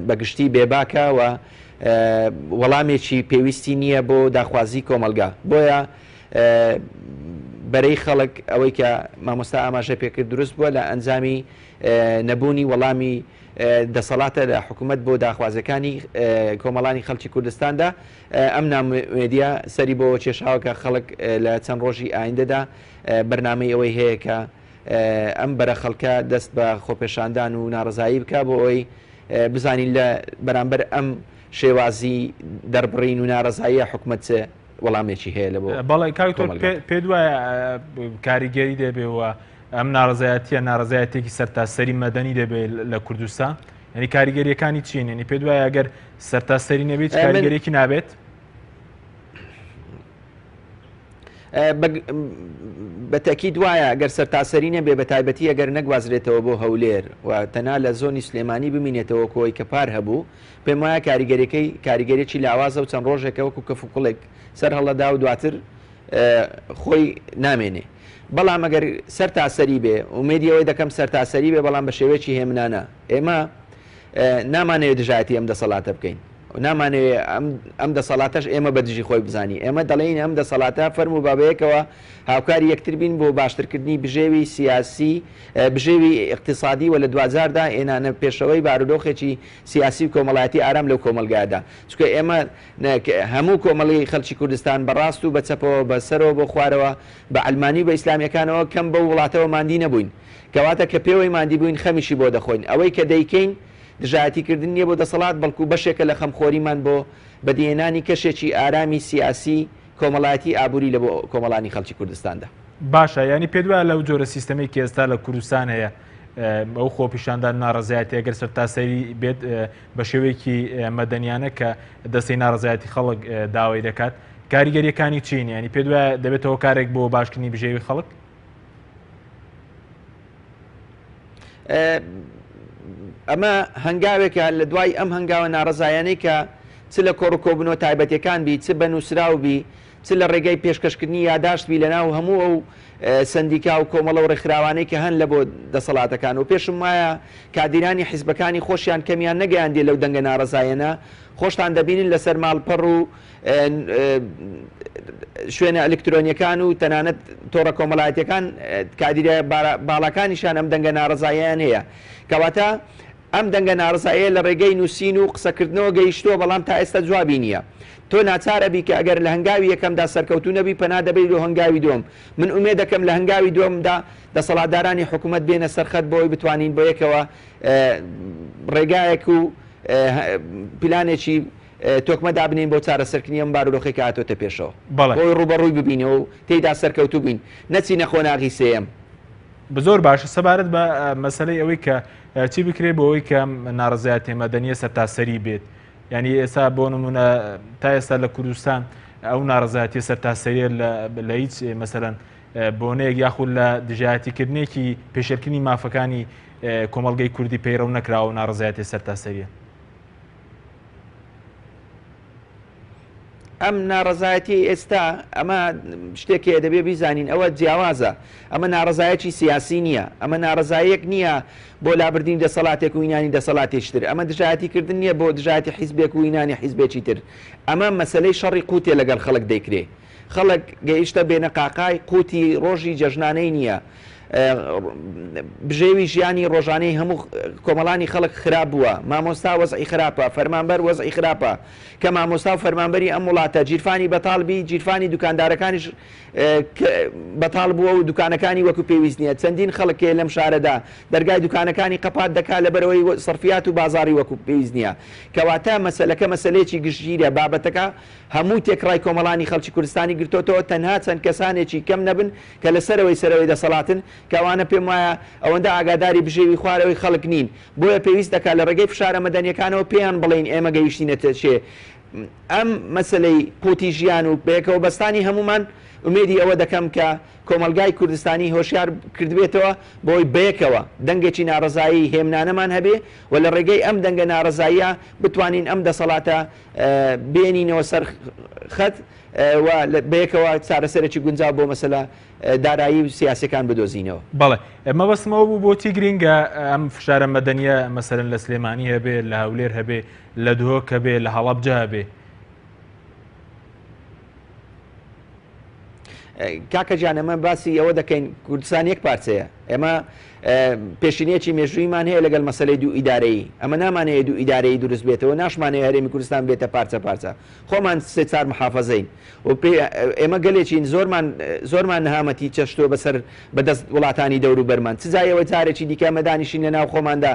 بەگشتی بێباکە و وەڵامێکی پێویستی نییە بۆ داخوازی کۆمەلگا بۆیە بەرەی خەڵک ئەوەی کە مامۆستا ئاماژە پێکرد دروست بووە لە ئەنجامی نەبوونی وەڵامی دەسەڵاتە لە حکوومەت بۆ داخوازەکانی کۆمەڵانی خەڵکی کوردستاندا ئەم نامێدیە سەری بۆ کێشاوەکە خەڵک لە چەند ڕۆژی ئایندەدا بەرنامەی ئەوەی هەیە کە ئەم بەرە خەڵکە دەست بە خۆپێشاندان و ناڕزایی بکە بۆ ئەوەی بزانین لە بەرامبەر ئەم شێوازی دەربڕین و ناڕزاییە حکوومەت وەڵامێکی هەیە لە بۆ بەڵی کاکتۆر پێ دوایە کاریگەری دەبێەوە ئەم ناڕزایەتیە ناڕزایەتێکی سەرتاسەری مەدەنی دەبێت لە کوردستان ینی کاریگەریەکانی چین ینی پێ دوایە ئەگەر سەرتاسەری نەبێت کاریگەرێکی نابێت بەتەکی دوایە ئەگەر سەرتاسەری نەبێ بە تایبەتی ئەگەر نەگوازرێتەوە بۆ هەولێر و تەنا لە زۆنی سلێمانی بمینێتەوە کۆی کە پار هەبوو پێم وایە کاریگەرێکی لاوازە و چەند ڕۆژێکە وەکو کەفوکڵێک سەر هەڵەدا و دواتر خۆی نامێنێ بەڵام ئەگەر سەرتاسەری بێ ومێدیەوەی دەکەم سەرتاسەری بێ بەڵام بە شێوەیەکی هێمنانە ئێمە نامانەوێت دژایەتی ئەم دەسەڵاتە بکەین نامانەوێت ئەم دەسەڵاتەش ئێمە بەدژی خۆی بزانی ئێمە دەڵێن ئەم دەسەڵاتە فەرمو بابەیەکەوە هاوکاری یەکتر بین بۆ باشترکردنی بژێوی سیاسی بژێوی اقتصادی و لە دوجاردا ئێنانە پێشەوەی بارودۆخێکی سیاسی و کۆمەڵایەتی ئارام لەو کۆمەلگادا چکە ئێمە هەموو کۆمەڵی خەڵکی کوردستان بەڕاست و بەچەپەوە بەسەرەوە بۆ خوارەوە بە ئەلمانی بە ئیسلامیەکانەوە کەم بە وڵاتەوە ماندی نەبووین کەواتە کە پێوەی ماندی بووین خەمیشی بۆ دەخۆین ئەوەی کە دەیکەین دژایەتیکردن نییە بۆ دەسەڵات بەڵکو بەشێکە لە خەمخۆریمان بۆ بەدیێنانی کەشێکی ئارامی سیاسی کۆمەڵایەتی ئابووری لە بۆ کۆمەڵانی خەڵکی کوردستاندا باشە ینی پێ دوایە لەو جۆرە سیستەمی کە ئێستا لە کوردستان هەیە ئەو خۆپیشاندان ناڕزایەتی ئەگەر سەرتاسەری بێت بە شێوەیەکی مەدەنیانە کە دەستی ناڕزایەتی خەڵک داوای دەکات کاریگەریەکانی چین ینی پێ دوایە دەبێتەوە کارێک بۆ باشکردنی بژێوی خەڵک ئەمە هەنگاوێکە لە دوای ئەم هەنگاوە ناڕزایانەی کە چ لە کۆڕکۆبنەوە تایبەتەکان بی چ بە نووسراو بی چ لە ڕێگەی پێشکەشکردنی یاداشتبی لەناو هەموو ئەو سندیکا و کۆمەڵە و ڕێکخراوانەی کە هەن لە بۆ دەسەڵاتەکان و پێشم وایە کادیرانی حیزبەکانی خۆشیان کەمیان نەگەیاندێ لەو دەنگە ناڕزایەنە خۆشتان دەبینن لەسەر ماڵپەڕ و شوێنە ئەلکترۆنیەکان و تەنانەت تۆڕە کۆمەڵایەتەکان کادیرە باڵەکانیشان ئەم دەنگە ناڕزاییان هەیە کەواتە ئەم دەنگە ناڕزاییە لە ڕێگەی نووسین و قسەکردنەوە گەیشتووە بەڵام تا ئێستا جوابی نییە تۆ ناچارە بی کە ئەگەر لە هەنگاوی یەکەمدا سەرکەوتو نەبی پەنا دەبێت و هەنگاوی دوم من ئومێ دەکەم لە هەنگاوی دومدا دەسەڵاتدارانی حکوومەت بێنە سەرخەت بۆی بتوانین بۆ یەکەوە ڕێگایەک و پلانێکی تۆکمە دابنین بۆ چارەسەرکردنی ئەم بارودۆخی کە هاتۆتە پێشەوە بۆی ڕوبەڕووی ببینەوە و تێیدا سەرکەوتو بین نەچینە خۆناغی سێم زۆر باشە سەبارەت بە مەسلەی ئەوەی کە چی بکرێت بۆ ئەوەی کە ناڕزایەتی مەدەنیە سەرتاسەری بێت ینی ئێستا بۆ نمونە تا ئێستا لە کوردستان ئەو ناڕزایەتی سەرتاسەریە لە هیچ مەسەرەن بۆنەیەک یاخود لە دژایەتیکردنێکی پێشێرکردنی مافەکانی کۆمەڵگەی کوردی پەیڕەو نەکراوە و ناڕزایەتی سەرتاسەریە ئەم ناڕزایەتی ئێستا ئەمە شتێکێ دەبێ بیزانین ئەوە جیاوازە ئەمە ناڕزایەتی سیاسی نییە ئەمە ناڕزایەک نییە بۆ لابردین دەسەڵاتێک و ئینانی دەسەڵاتێکتر ئەمە دژایەتیکردن نییە بۆ دژایەتی حیزبێک و ئینانی حیزبێکی تر ئەمە مەسلەی شەڕی قوتێ لەگەڵ خەڵک دەیکرێ خەڵک گەیشتە بێنە قاقای قوتی ڕۆژی جەژنانەی نییە. بژێوی ژیانی ڕۆژانەی هەموو کۆمەڵانی خەڵک خراپ بووە، مامۆستا وەزعی خراپە، فەرمانبەر وەزعی خراپە، کە مامۆستا و فەرمانبەری ئەم وڵاتە جیرفانی بەتاڵبی جیرفانی دوکاندارەکانیش بەتاڵ بووە و دوکانەکانی وەکو پێویست نییە. چەندین خەڵکێ لەم شارەدا دەرگای دوکانەکانی قەپات دەکات لەبەرەوەی سەرفیات و بازاری وەکو پێویست نییە. کەواتە مەسەلەکە مەسلەیەکی گشتگیرە، بابەتەکە هەموو تێکڕای کۆمەڵانی خەڵکی کوردستانی گرتوتەوە، تەنها چەند کەسانێکی کەم نەبن کە لەسەرەوەی سەرەوەی دەسەڵاتن کەوانە پێم وایە ئەوەندە ئاگاداری بژێوی خوارەوەی خەڵک نین، بۆیە پێویست دەکات لە ڕێگەی فشارە مەدەنیەکانەوە پێیان بڵین ئێمە گەیشتینەتە چێ. ئەم مەسلەی قوتی ژیان و بەیەکەوە بەستانی هەمومان ئومێدی ئەوە دەکەم کە کۆمەلگای کوردستانی هۆشیار کردبێتەوە بۆی بەیەکەوە دەنگێکی ناڕزایی هێمنانەمان هەبێ و لە ڕێگەی ئەم دەنگە ناڕزاییە بتوانین ئەم دەسەڵاتە بێنینەوە سەر خەت و بەیەکەوە چارەسەرێکی گونجاو بۆ مەسەلە دارایی و سیاسەکان بدۆزینەوە. بەڵێ ئەمە بەسمەوە بوو بۆتی گرنگە ئەم فشارە مەدەنیە مەسەرەن لە سلێمانی هەبێ، لە هەولێر هەبێ، لە دهۆک هەبێ، لە هەڵەبجە هەبێ. کاکە جان ئەمە باسی ئەوە دەکەین کوردستان یەک پارچەیە، ئێمە پێشینەیەکی مێژوویمان هەیە لەگەڵ مەسەلەی دوو ئیدارەیی، ئەمە نامانەیە دوو ئیدارەی دروست بێتەوە، ناشمانەیە هەرێمی کوردستان بێتە پارچە پارچە، خۆمان سێ چار محافەزەین و ئێمە گەلێکین زۆرمان نەهامەتی چەشتۆ بەسەر بەدەست وڵاتانی دەور و بەرمان، چجایەوە چارێکی دیکە مەدانیشین لە ناو خۆماندا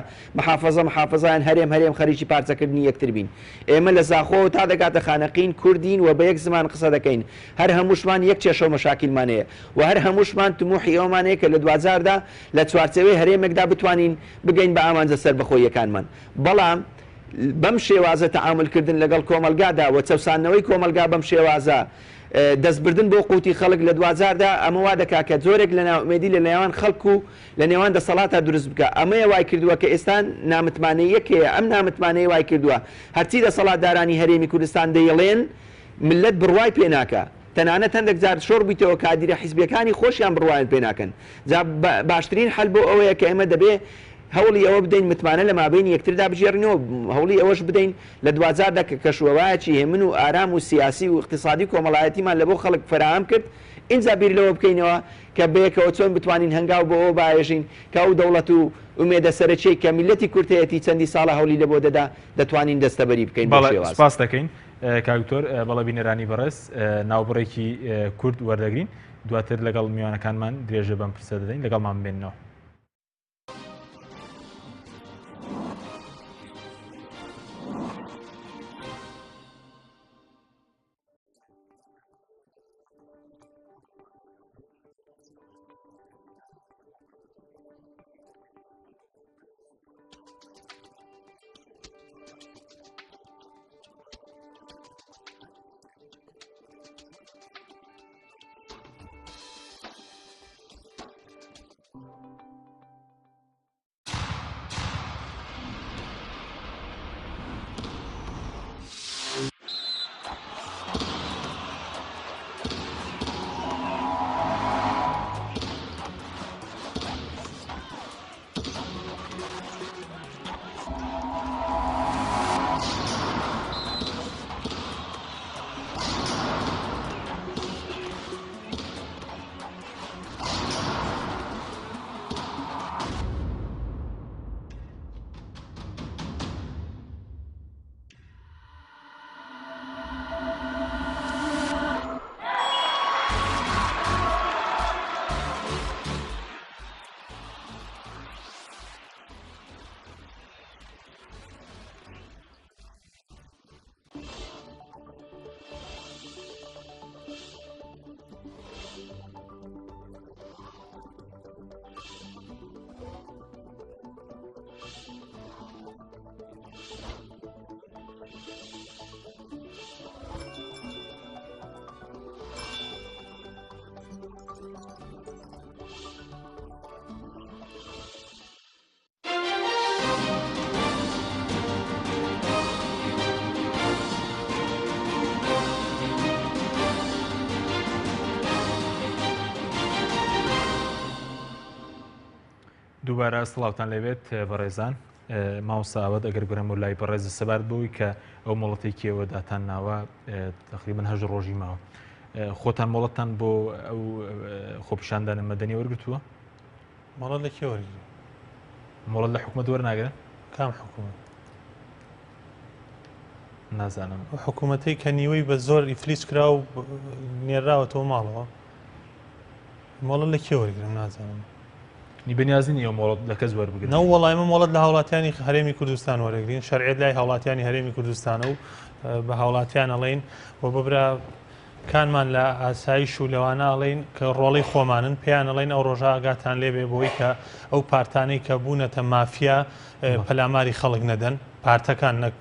محافەزایان هەرێم خەریکی پارچەکردنی یەکتر بین. ئێمە لە زاخۆ تا دەگاتە خانەقین کوردین و بە یەک زمان قسە دەکەین، هەر هەمووشمان یەک کێشە مەشاکیلمانەیە و هەر هەمووشمان تموحی ئەومانەیە کە لە 2000دا لە چوارچەوەی هەرێمێکدا بتوانین بگەین بە ئامانجە سەر بەخۆیەکانمان. بەڵام بەم شێوازە تەعاملکردن لەگەڵ کۆمەلگادا و چەسانەوەی کۆمەلگا بەم شێوازە دەستبردن بۆ قوتی خەڵک لە 2000دا ئەمە وا دەکا کە زۆرێک لە ناومێدی لە نێوان خەڵک و لە نێوان دەسەڵاتە دروست بکە. ئەمەیە وای کردووە کە ئێستا نامتمانەیەکەیە، ئەم نامتمانەیە وای کردووە هەرچی دەسەڵاتدارانی هەرێمی کوردستان دەیڵێن ملت بڕوای پێ ناکە، تەنانەت هەندێک جار شۆڕ بیتەوە کادیرە حیزبیەکانی خۆشیان بڕوایان پێ ناکەن. جا باشترین حەل بۆ ئەوەیە کە ئێمە دەبێ هەوڵی ئەوە بدەین متمانە لە مابینی یەکتردا بژێڕنەوە، هەوڵی ئەوەش بدەین لە 2000دا کە کەشوەوایەکی هێمن و ئارام و سیاسی و اقتصادی کۆمەڵایەتیمان لە بۆ خەڵک فراهم کرد، ئینجا بیر لەوە بکەینەوە کە بەیەکەوە چۆن بتوانین هەنگاو بۆ ئەوە باێژین کە ئەو دەوڵەت و ئومێدە سەرچەی کە میلەتی کورتەتی چەندی ساڵە هەوڵی لە بۆ دەدا دەتوانین دەستەبەری بکەین. سپاس دەکەین کاکتۆر بەڵە بینەرانی بەڕێز ناوبڕێکی کورد وەردەگرین، دواتر لەگەڵ میوانەکانمان درێژە بەم پرسە دەدەین، لەگەڵمان بێنەوە. دووبارە سڵاوتان لەوێت بەڕێزان، ماوەستا ئەوەت ئەگەر گورم و لای بەڕێز سەبارەت بووی کە ئەو مڵەتێکیەوە داتان ناوە تقریباً 8 ڕۆژی ماوە. خۆتان مۆڵەتان بۆ ئەو خۆپیشاندانە مەدەنی وەرگتووە مەڵەت لە کێ وەرگری مۆڵەت لە حکوومەت وەرناگرن کام حکوومەت نازانم حکوومەتەی کە نیوەی بە زۆر ئیفلیس کرا و نێراوەتەوە ماڵەوە مۆڵەت لە کێ وەرگرم نازانم نی بەنیازی نیە مۆڵەت لە کەس وەربگرن نەوە وەڵایمە مۆڵەت لە هاوڵاتیانی هەرێمی کوردستان وەرەگرین شەرعێت لای هاوڵاتیانی هەرێمی کوردستانە و بە هاوڵاتیان ئەڵێن و ببرا کانمان لە ئاسایش و لەوانە ئەڵێن کە ڕۆڵی خۆمانن پێیان ئەڵێن ئەو ڕۆژە ئاگاتان لێبێ بۆی کە ئەو پارتانەی کە بوونەتە مافیا پەلاماری خەڵک نەدەن پارتەکان نەک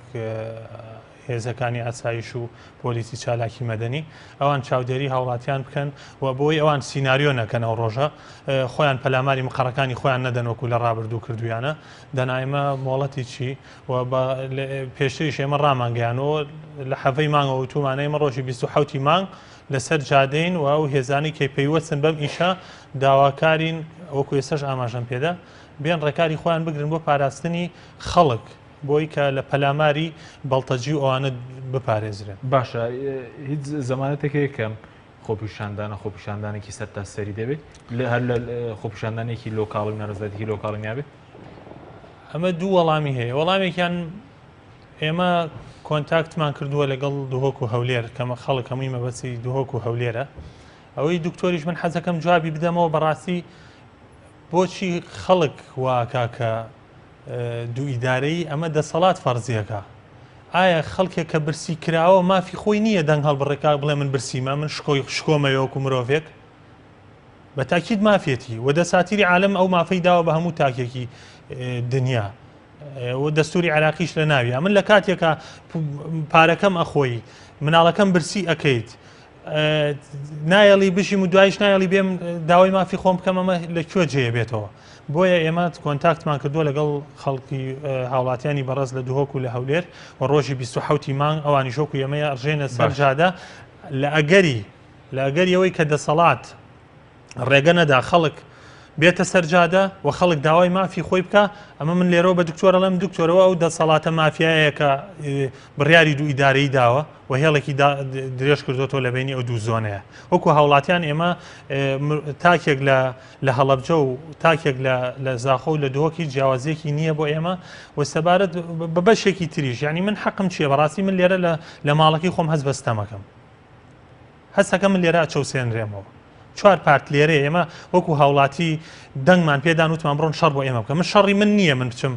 هێزەکانی ئاسایش و پۆلیسی چالاکی مەدەنی ئەوان چاودێری هاوڵاتیان بکەن و بۆی ئەوان سیناریۆ نەکەن ئەو ڕۆژە خۆیان پەلاماری مقڕەکانی خۆیان نەدەن وەکو لە ڕابردوو کردویانە دەنایمە مۆڵەتی چی و پێشتریش ئێمە ڕامانگەیانەوە لە حەڤەی مانگەوە وتومانە ئێمە ڕۆژی 27 مانگ لەسەر جادەین و ئەو هێزانی کەی پەیوەستن بەم ئیشە داواکارین وەکو ئێستاش ئاماژەم پێدا بێن ڕێکاری خۆیان بگرن بۆ پاراستنی خەڵک بۆی کە لە پەلاماری بەڵتەجی و ئەوانە بپارێزرێن باشە هیچ زەمانەتێک یەکەم خۆپیشاندانێکی سەرتا سەری دەبێت هەر لە خۆپیشاندانێکی لۆکاڵی نارەزایەتی لۆکاڵی نابێت ئەمە دوو وەڵامی هەیە وەڵامێکیان ئێمە کۆنتاکتمان کردووە لەگەڵ دوهۆک و هەولێر کەمە خەڵک هەمووی مەبەستی دوهۆک و هەولێرە ئەوەی دکتۆریش من حەزەکەم جوابی بدەمەوە بەڕاستی بۆچی خەڵک واکا کە دوو ئیدارەی ئەمە دەسەڵات فەرزیەکە ئایا خەڵکێک کە برسی کراوە مافی خۆی نییە دەنگ هەڵبڕێکا بڵێ من برسیمە من شکۆمەوەکو مرۆڤێک بە تاکید مافێتی و دەساتیری عالم ئەو مافەی داوە بە هەموو تاکێکی دنیا و دەستوری عراقیش لە ناویە من لە کاتێکە پارەکەم ئەخۆی مناڵەکەم برسی ئەەکەیت نایەڵی بشیم و دوایش نایەڵی بێم داوای مافی خۆم بکەم ئەمە لەکوێ جێ بێتەوە بۆیە ئێمە کۆنتاکتمان کردووە لەگەڵ خەڵکی هاوڵاتیانی بەڕێز لە دوهۆک و لە هەولێر و ڕۆژی 27 مانگ ئەوانی شۆک و ئێمەیە ئەڕژێنە سەر جادە لە ئەگەریەوەی کە دەسەڵات ڕێگە نەدا خەڵک بێتە سەرجادە و خەڵک داوای مافی خۆی بکە ئەمە من لێرەوە بە دکتۆرە لەم دکتۆرەوە ئەو دەسەڵاتە مافیایە کە بڕیاری دوو ئیدارەی داوە و هێڵێکی درێژ کردوەوە لە بینی ئەو دوو زۆنەیە وەکو هاوڵاتیان ئێمە تاکێک لە هەڵەبجە و تاکێک لە زاخۆ و لە دۆکی جیاوازیەکی نییە بۆ ئێمە و سەبارەت بە بەشێکی تریش ینی من حەقم چییە بەڕاستی من لێرە لە ماڵەکەی خۆم هەست بەستەمەکەم هەستەکە من لێرە ئەچەوسێنرێمەوە چوار پارت لێرە ئێمە وەکو هاوڵاتی دەنگمان پێدان وتمان بڕۆن شەڕ بۆ ئێمە بکە من شەڕی من نییە من بچم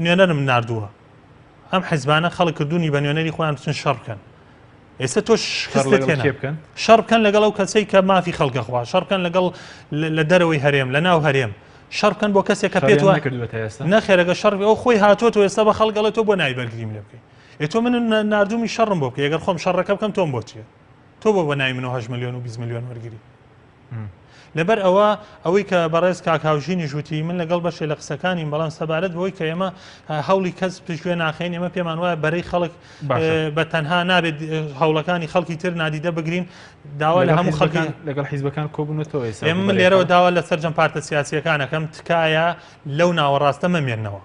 نوێنەرم نردووە ئەم حیزبانە خەڵک کردوونی بە نوێنەری خۆیان بچن شەڕ بکەن ئێستا تۆ شەڕ بکەن لەگەڵ ئەو کەسەی کە مافی خەڵکە خوا شەڕ بکەن لەگەڵ لە دەرەوەی هەرێم لە ناو هەرێم شەڕ بکەن بۆ کەسێک کە پێت نەخێرەگە شەڕ ئەو خۆی هاتووە تۆ ئێستا بە خەڵگەڵە تۆ بۆ ناوی بەرگریم لێ بکەی ئێ تۆ من نردومی شەڕم بۆ بکە ئەگەر خۆم شەڕەکە بکەم تۆم بۆ چیە تۆ بۆ بەناوی من 8 ملیۆن و 20 ملیۆن وەرگری لەبەر ئەوەی کە بەڕێز کاکاوژینی ژووتی من لەگەڵ بەشێ لە قسەکانی بەڵام سەبارەت بۆی کە ئێمە هەوڵی کەس پشتگوێ ناخین ئێمە پێمان وایە بەرەی خەڵک بە تەنها نابێت هەوڵەکانی خەڵکی تر نادیدە بگرین داوا لە هەموو خەڵکی لەگەڵ حیزبەکان کۆبوونەتەوە ئێمە من لێرەوە داوا لە سەرجەم پارتە سیاسیەکانەکەم تکایە لەو ناوەڕاستە مەمێننەوە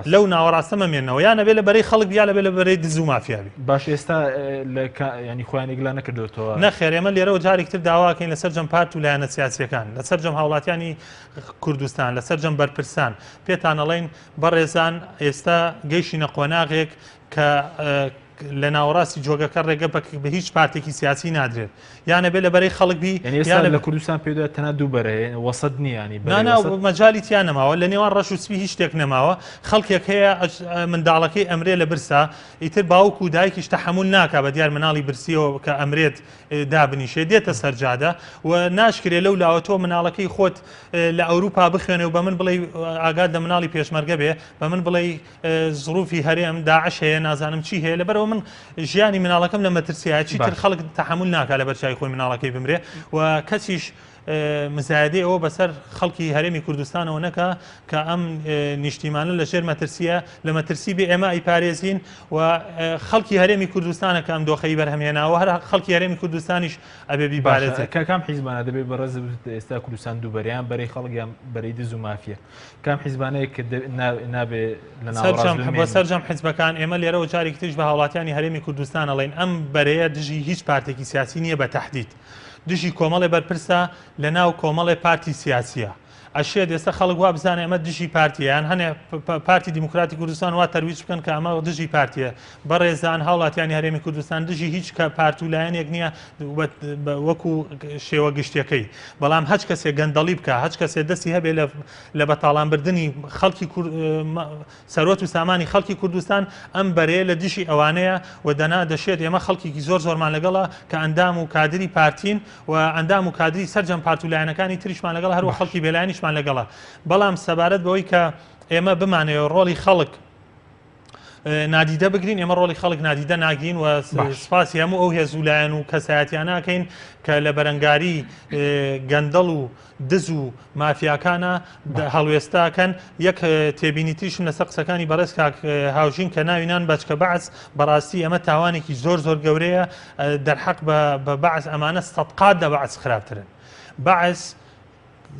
لەو ناوەڕاستە مەمێنەوە یانە بێ لە بەرەی خەڵک بیا لە بێ لە بەرەی دز و مافیاوی باش ئێستا ینی خۆیان ئیگلا نەکردوێتەوە نەخێر ئێمە لێرەوە جارێکتر داواکەین لەسەر جەم پارت و لایەنە سیاسیەکان لەسەر جەم هاوڵاتیانی کوردستان لەسەر جەم بەرپرسان پێتان ئەڵێن بەڕێزان ئێستا گەیشتینە قۆناغێک کە لە ناوەڕاستی جۆگەکە ڕێگە بە هیچ پارتێکی سیاسی نادرێت یانە بێ لە بەرەی خەڵک بی لە کوردستان پێدا تەنها دوو بەرەیە وەسەد نییانی مەجای تیان نەماوە لە نێوان ڕەش و سپی هیچ شتێک نەماوە خەڵکێک هەیە منداڵەکەی ئەمرێ لە برسا ئیتر باوک و دایکیش تەحمل ناکا بە دیار مناڵی برسیەوە کە ئەمرێت دابنیشێ دێتە سەرجادە و ناشکرێ لەو لاوە تۆ مناڵەکەی خۆت لە ئەوروپا بخوێنێ و بە من بڵێ ئاگاد لە مناڵی پێشمەرگە بێ بە من بڵێ زروفی هەرێم داعش هەیە نازانم چی هەیە لەبەرەوە من ژیانی مناڵەکەم لە مەترسیایە چیتر خەڵک تەحمل ناکا لە بەرچای خۆی مناڵەکەی بمرێ و کەسیش مزایدەی ئەوە بەسەر خەڵکی هەرێمی کوردستانەوە نەکە کە ئەم نیشتیمانە لە ژێر مەترسیە لە مەترسی بێ ئێمە ئیپارێزین و خەڵکی هەرێمی کوردستانە کە ئەم دۆخەی بەرهەمهێناوە هەر خەڵکی هەرێمی کوردستانیش ئەبێ بیبارێتێت. کام حیزبانە دەبێت بەڕێز ئێستا کوردستان دووبەریان بەرەی خەڵکیان بەرەی دز و مافیە کام حیزبانەیە کە نابێ لە بە سەرجەم حیزبەکان ئێمە لێرەوە جارێکی تریش بە هاوڵاتیانی هەرێمی کوردستان ئەڵێن ئەم بەرەیە دژی هیچ پارتێکی سیاسی نییە بە تەحدید دژی کۆمەڵێ بەرپرسە لە ناو کۆمەڵێ پارتی سیاسیە ئەشێ دێستا خەڵک وا بزانێ ئەمە دژی پارتیان هەنێ پارتی دیموکراتی کوردستان وا تەرویج بکەن کە ئەمە دژی پارتیە بەڕێزان هاوڵاتیانی هەرێمی کوردستان دژی هیچ کە پارت و لایەنێک نییە وەکو شێوە گشتەکەی بەڵام هەچ کەسێک گەندەڵی بکە هەچ کەسێ دەستی هەبێ لە بەتاڵانبردننی خەڵکی سەرۆت و سامانی خەڵکی کوردستان ئەم بەرەیە لە دژی ئەوانەیە و دەنا دەشێت ئێمە خەڵکیی زۆرمان لەگەڵە کە ئەندام و کادری پارتین و ئەندام و کادری سەرجەم پارت و لایەنەکانی تریشمان لەگەڵ هەروە خەڵکی بێلایانی لەگەڵە بەڵام سەبارەت بەوەی کە ئێمە بمانەوە ڕۆڵی خەڵک نادیدە بگرین ئێمە ڕۆڵی خەڵک نادیدە ناگرین و سپاسی هەموو ئەو هێزولایەن و کەسایەتیان ناکەین کە لە بەرەنگاری گەندەڵ و دز و مافیاکانە هەڵوێستاکەن یەک تێبینیتیشم لەسەر قسەکانی بەڕێز هاوژین کە ناوینان بەچکە بەعس بەڕاستی ئەمە تاوانێکی زۆر گەورەیە دەرحەق بە بەعس ئەمانە سەدقات دە بەعس خراپترن بەعس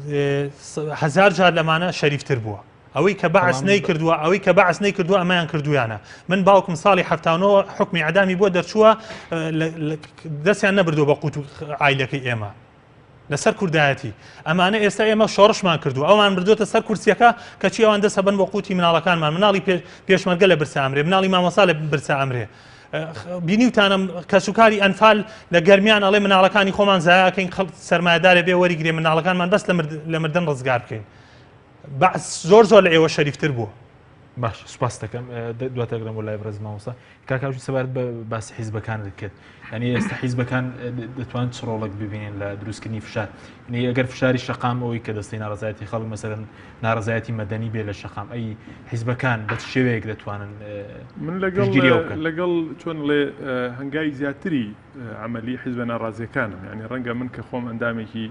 1000 جار لەمانە شەریفتر بووە ئەوەی کە بەعس نەیکردووە ئەوەی کە بەعس نەیکردووە ئەمەیان کردویانە من باوکم ساڵی 79 حکمی عەدامی بۆ دەرچووە دەستیان نەبردووە بە قوت و عایلەکەی ئێمە لەسەر کوردایەتی ئەمانە ئێستا ئێمە شۆڕشمان کردو ئەومان بردوۆتە سەر کورسیەکە کەچی ئەوان دەسە بن بۆ قوتی مناڵەکانمان مناڵی پێشمەرگە لە برسا ئەمرێ مناڵی مامۆستا لە برسا ئەمرێ بینیوتانم کەسوکاری ئەنفال لە گەرمیان ئەڵێ مناڵەکانی خۆمان زایاکەین سەرمایه‌دارێ بێ وەریگرێ مناڵەکانمان بەس لە مردن ڕزگار بکەین بەعس زۆر لە ئێوە شەریفتر بووە. باش سوپاس دەکەم دواتەگرم بۆ لای بەڕێز مامۆستا کاکاوژی سەبارەت بە باسی حیزبەکانت کرد ینی ئێستا حیزبەکان دەتوان چ ڕۆڵێک ببینین لە دروستکردنی فشار ینی ئەگەر فشاری شەقام ئەوەی کە دەستی ناڕزایەتی خەڵک مەسەرەن ناڕزایەتی مەدەنی بێ لە شەقام ئەی حیزبەکان بە شێوەیەک دەتوانن من لەگەڵ چۆن لێ هەنگاوی زیاتری عملی حیزبە ناڕازیەکانم ینی ڕەنگە من کە خۆم ئەندامێکی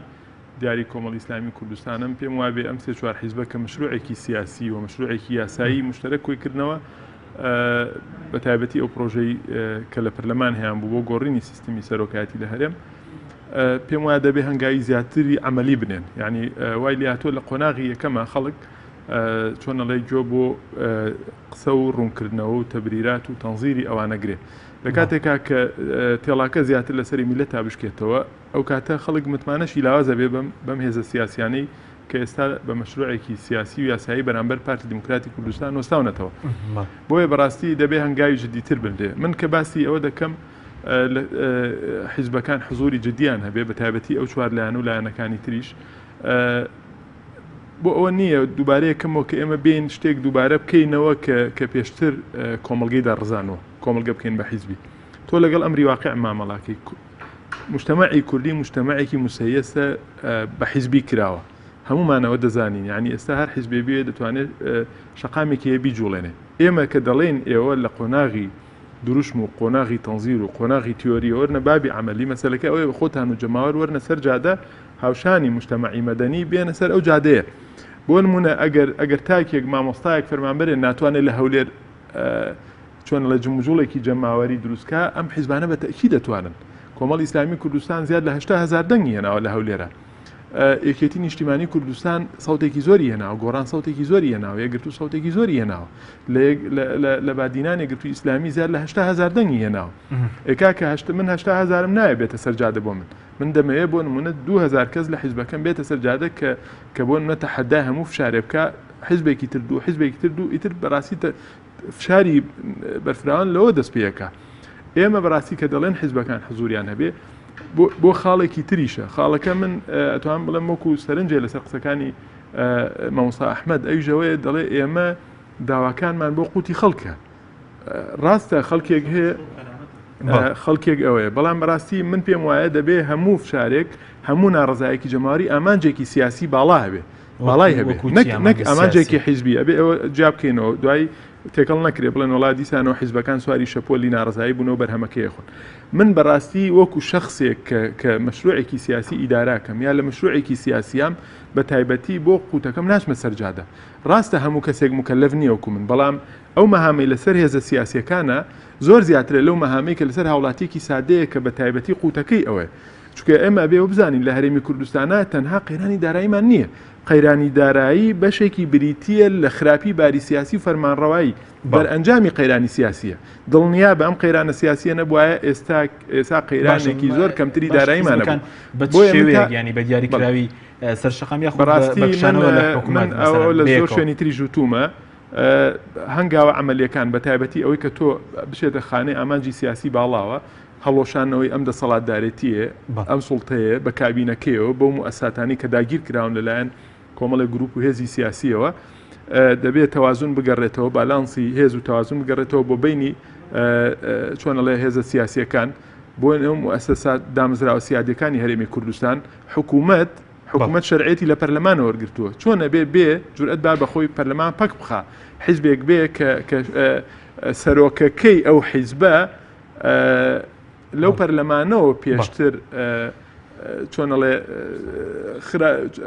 دیاری کۆمەڵی ئیسلامی کوردستانم پێم وابێ ئەم سێ چوار حیزبە کە مشروعێکی سیاسی و مشروعێکی یاسایی مشترک کۆیکردنەوە بە تایبەتی ئەو پرۆژەی کە لە پەرلەمان هەیەیان بوو بۆ گۆڕینی سیستمی سەرۆکایەتی لە هەرێم پێم وایە دەبێ هەنگاوی زیاتری عملی بنێن ینی وای لێهاتۆ لە قۆناغی یەکەمە خەڵک چۆن ئەڵێ جۆ بۆ قسە و ڕوونکردنەوە و تەبریرات و تەنزیری ئەوانەگرێ لە کاتێکا کە تێڵاکە زیاتر لەسەری میلەت تا بشکێتەوە ئەو کاتە خەڵک متمانەشی لاوازە بێ بەم هێزە سیاسیانەی کە ئێستا بە مەشروعێکی سیاسی و یاسایی بەرامبەر پارتی دیموکراتی کوردستان وەستاونەتەوە بۆیە بەڕاستی دەبێ هەنگاوی جدیتر بندێ من کە باسی ئەوە دەکەم حیزبەکان حزوری جدیان هەبێ بە تایبەتی ئەو چوار لایەن و لایەنەکانی تریش بۆ ئەوە نییە دووبارەیەکەمەوە کە ئێمە بین شتێک دووبارە بکەینەوە کە پێشتر کۆمەلگەی داڕزانەوە کۆمەلگە بکەین بە حیزبی تۆ لەگەڵ ئەمری واقع مامەڵاکەی مجتمعی کوردی مجتمعێکی مسەیەسە بە حیزبی کراوە هەمومانەوە دەزانین یعنی ئێستا هەر حیزبێ بێ دەتوانێت شەقامێکی بیجوڵێنێ ئێمە کە دەڵێن ئێوە لە قۆناغی دروشم و قۆناغی تەنزیر و قۆناغی تیۆری وەرنە بابی عملی مەسەلەکە ئەوەیە بە خۆتان و جەماوەر وەرنە سەر جادە هاوشانی مجتمعی مەدەنی بێنە سەر ئەو جادەیە بۆ نمونە ئەگەر تاکێک مامۆستایەک فەرمانبەرێ ناتوانێت لە هەولێر چۆن لە جموجوڵێکی جەماوەری دروستکە ئەم حیزبانە بە تەکی دەتوانن کۆمەڵی ئیسلامی کوردستان زیاد لە 800,000 دەنگی هێناوە لە هەولێرە یەکێتی نیشتیمانی کوردستان سەوتێکی زۆری هێناوە گۆڕان سەوتێکی زۆری هێناوە یەکگرتو سەوتێکی زۆری هێناوە لە بادینان یەکگرتووی ئیسلامی زیاد لە 800,000 دەنگی هێناوە ئێکا کە من 800,000م نایە بێتە سەرجادە بۆ من دەمەوێت بۆ نمونە 2000 کەس لە حیزبەکەم بێتە سەرجادە کە بۆ نمونە تەحەدای هەموو فشارێ بکە حیزبێکی تر دوو حیزبێکی تر دوو ئیتر بەڕاستی فشاری بەرفراوان لەوە دەست پێەکە ئێمە بەڕاستی کە دەڵێن حیزبەکان حزوریان هەبێ بۆ خاڵێکی تریشە خاڵەکە من ئەتوان بڵێم وەکو سەرنجێ لەسەر قسەکانی مامۆستا ئەحمەد ئەوژەوەیە دەڵێ ئێمە داواکانمان بۆ قوتی خەڵکە ڕاستە خەڵکێک هەیە خەڵکێک ئەوەیە بەڵام بەڕاستی من پێم وایە دەبێ هەموو فشارێک هەموو ناڕزایەکی جەماوەری ئامانجێکی سیاسی باڵا هەبێ باڵای هەبێ نەک ئامانجێکی حیزبی ئەبێ ئەوە جیاب بکەینەوە دوای تێکەڵ نەکرێ بڵێن وڵا دیسانەوە حیزبەکان سواری شەپۆلی ناڕزایی بوونەوە بەرهەمەکەیەخۆن. من بەڕاستی وەکو شخصێک کە مەشروعێکی سیاسی ئیداراکەم یا لە مەشروعێکی سیاسیام بە تایبەتی بۆ قوتەکەم ناچمە سەرجادە. ڕاستە هەموو کەسێک مکەلەف نییە وەکو من، بەڵام ئەو مەهامەی لەسەر هێزە سیاسیەکانە زۆر زیاترە لەو مەهامەی کە لەسەر هاوڵاتیەکی سادەیە کە بە تایبەتی قوتەکەی ئەوەیە. چونکە ئێمە ئەبێ بزانین لە هەرێمی کوردستانە تەنها قەیرانی داراییمان نییە، قەیرانی دارایی بەشێکی بریتیە لە خراپی باری سیاسی و فەرمانڕەوایی بەرئەنجامی قەیرانی سیاسیە. دڵنیا بە ئەم قەیرانە سیاسیە نەبووایە ئێستا قەیرانێکی زۆر کەمتری داراییمانە ینی بە دیاریکراوی سەرشەقام یا بەڕاستی من ئەو لە زۆر شوێنی تری ژوتومە هەنگاوە عملیەکان بە تایبەتی ئەوەی کە تۆ بشێتە خانەی ئامانجی سیاسی باڵاوە هەڵۆشانەوەی ئەم دەسەڵاتدارێتیە ئەم سوڵتەیە بە کابینەکەیەوە بۆ موئەسساتانی کە داگیر کراون لەلایەن کۆمەڵی گروپ و هێزی سیاسیەوە دەبێت تەوازون بگەڕێتەوە، بالانسی هێز و تەوازون بگەڕێتەوە بۆ بینی چۆنەڵێ هێزە سیاسیەکان بۆ ئەو موئەسسات دامەزراوە سیادەکانی هەرێمی کوردستان. حکوومەت شەرعێتی لە پەرلەمانە وەرگرتووە، چۆنە بێ جورئەت با بەخۆی پەرلەمان پەک بخا، حیزبێک بێ کە سەرۆکەکەی ئەو حیزبە لەو پەرلەمانەوە پێشتر چۆنەڵێ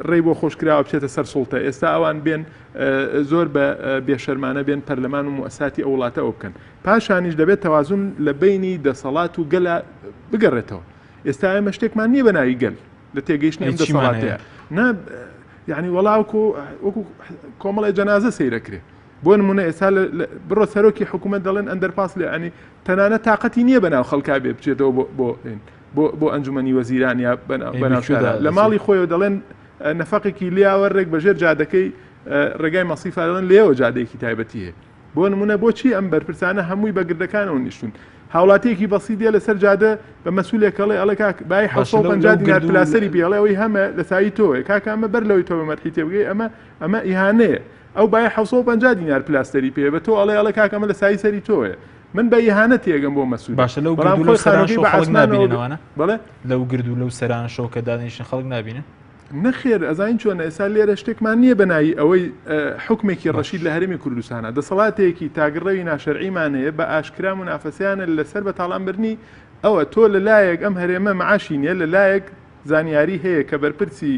ڕێی بۆ خۆشکراوە بچێتە سەر سوڵتە. ئێستا ئەوان بێن زۆر بە بێشەرمانە بێن پەرلەمان و موئەسساتی ئەو وڵاتە ئەو بکەن، پاشانیش دەبێت تەوازون لە بینی دەسەڵات و گەلە بگەڕێتەوە. ئێستا ئێمە شتێکمان نییە بە ناوی گەل لە تێگەیشتنی ئەم دەسەڵاتەیە، یعنی وەڵاوکو وەکو کۆمەڵی جەنازە سەیرەکرێ. بۆ نمونە ئێستا بڕۆ سەرۆکی حکوومەت دەڵێن ئەندەرپاس لێ ئەنی تەنانە تااقەتی نییە بەناو خەڵکا بێ بچێتەوە بۆ ئەنجومەنی وەزیران یا بەناوشارە لە ماڵی خۆیەوە دەڵێن نەفەقێکی لێوە ڕێک بەژێر جادەکەی ڕێگای مەسیفا دەڵێن لێەوە جادەیەکی تایبەتی هەیە. بۆ نمونە بۆچی ئەم بەرپرسانە هەمووی بەگردەکانەوە نیشتون. هاوڵاتیەکی بەسیدە لەسەر جادە بە مەسئولێکەڵێ ئەڵێ کاک بای 750 دینار پلاسەری پێڵێەوەی هەمە لە سایی تۆیە کاکە ئەمە بەر لەوەی تۆ بەمەرحی تێبگەی ئەمە ئیهانەیە. ئەو بای 750 دینار پلاستەری پێ بە تۆ ئەڵێ کاک ئەمە لە سایی سەری تۆیە. من بە ئیهانە تێگەم بۆ مەسئول. باشە لەو گردو لەو سەران شۆ خەڵک نابینەوەنە؟ بەڵێ لەو گردو لەو سەران شۆ کە دادنیشن خەڵک نابینن؟ نەخێر ئەزانین چۆنە ئێستا لێرە شتێکمان نییە بەنایی ئەوەی حکمێکی ڕەشید لە هەرێمی کوردستانە دەسەڵاتێکی تاگڕەوی ناشەرعیمانەیە بە ئاشکرا منافەسیانە لەسەر بە تاڵانبرنی ئەوە تۆ لەلایەک ئەم هەرێمە معاشی نیە لەلایەک زانیاری هەیە کە بەرپرسی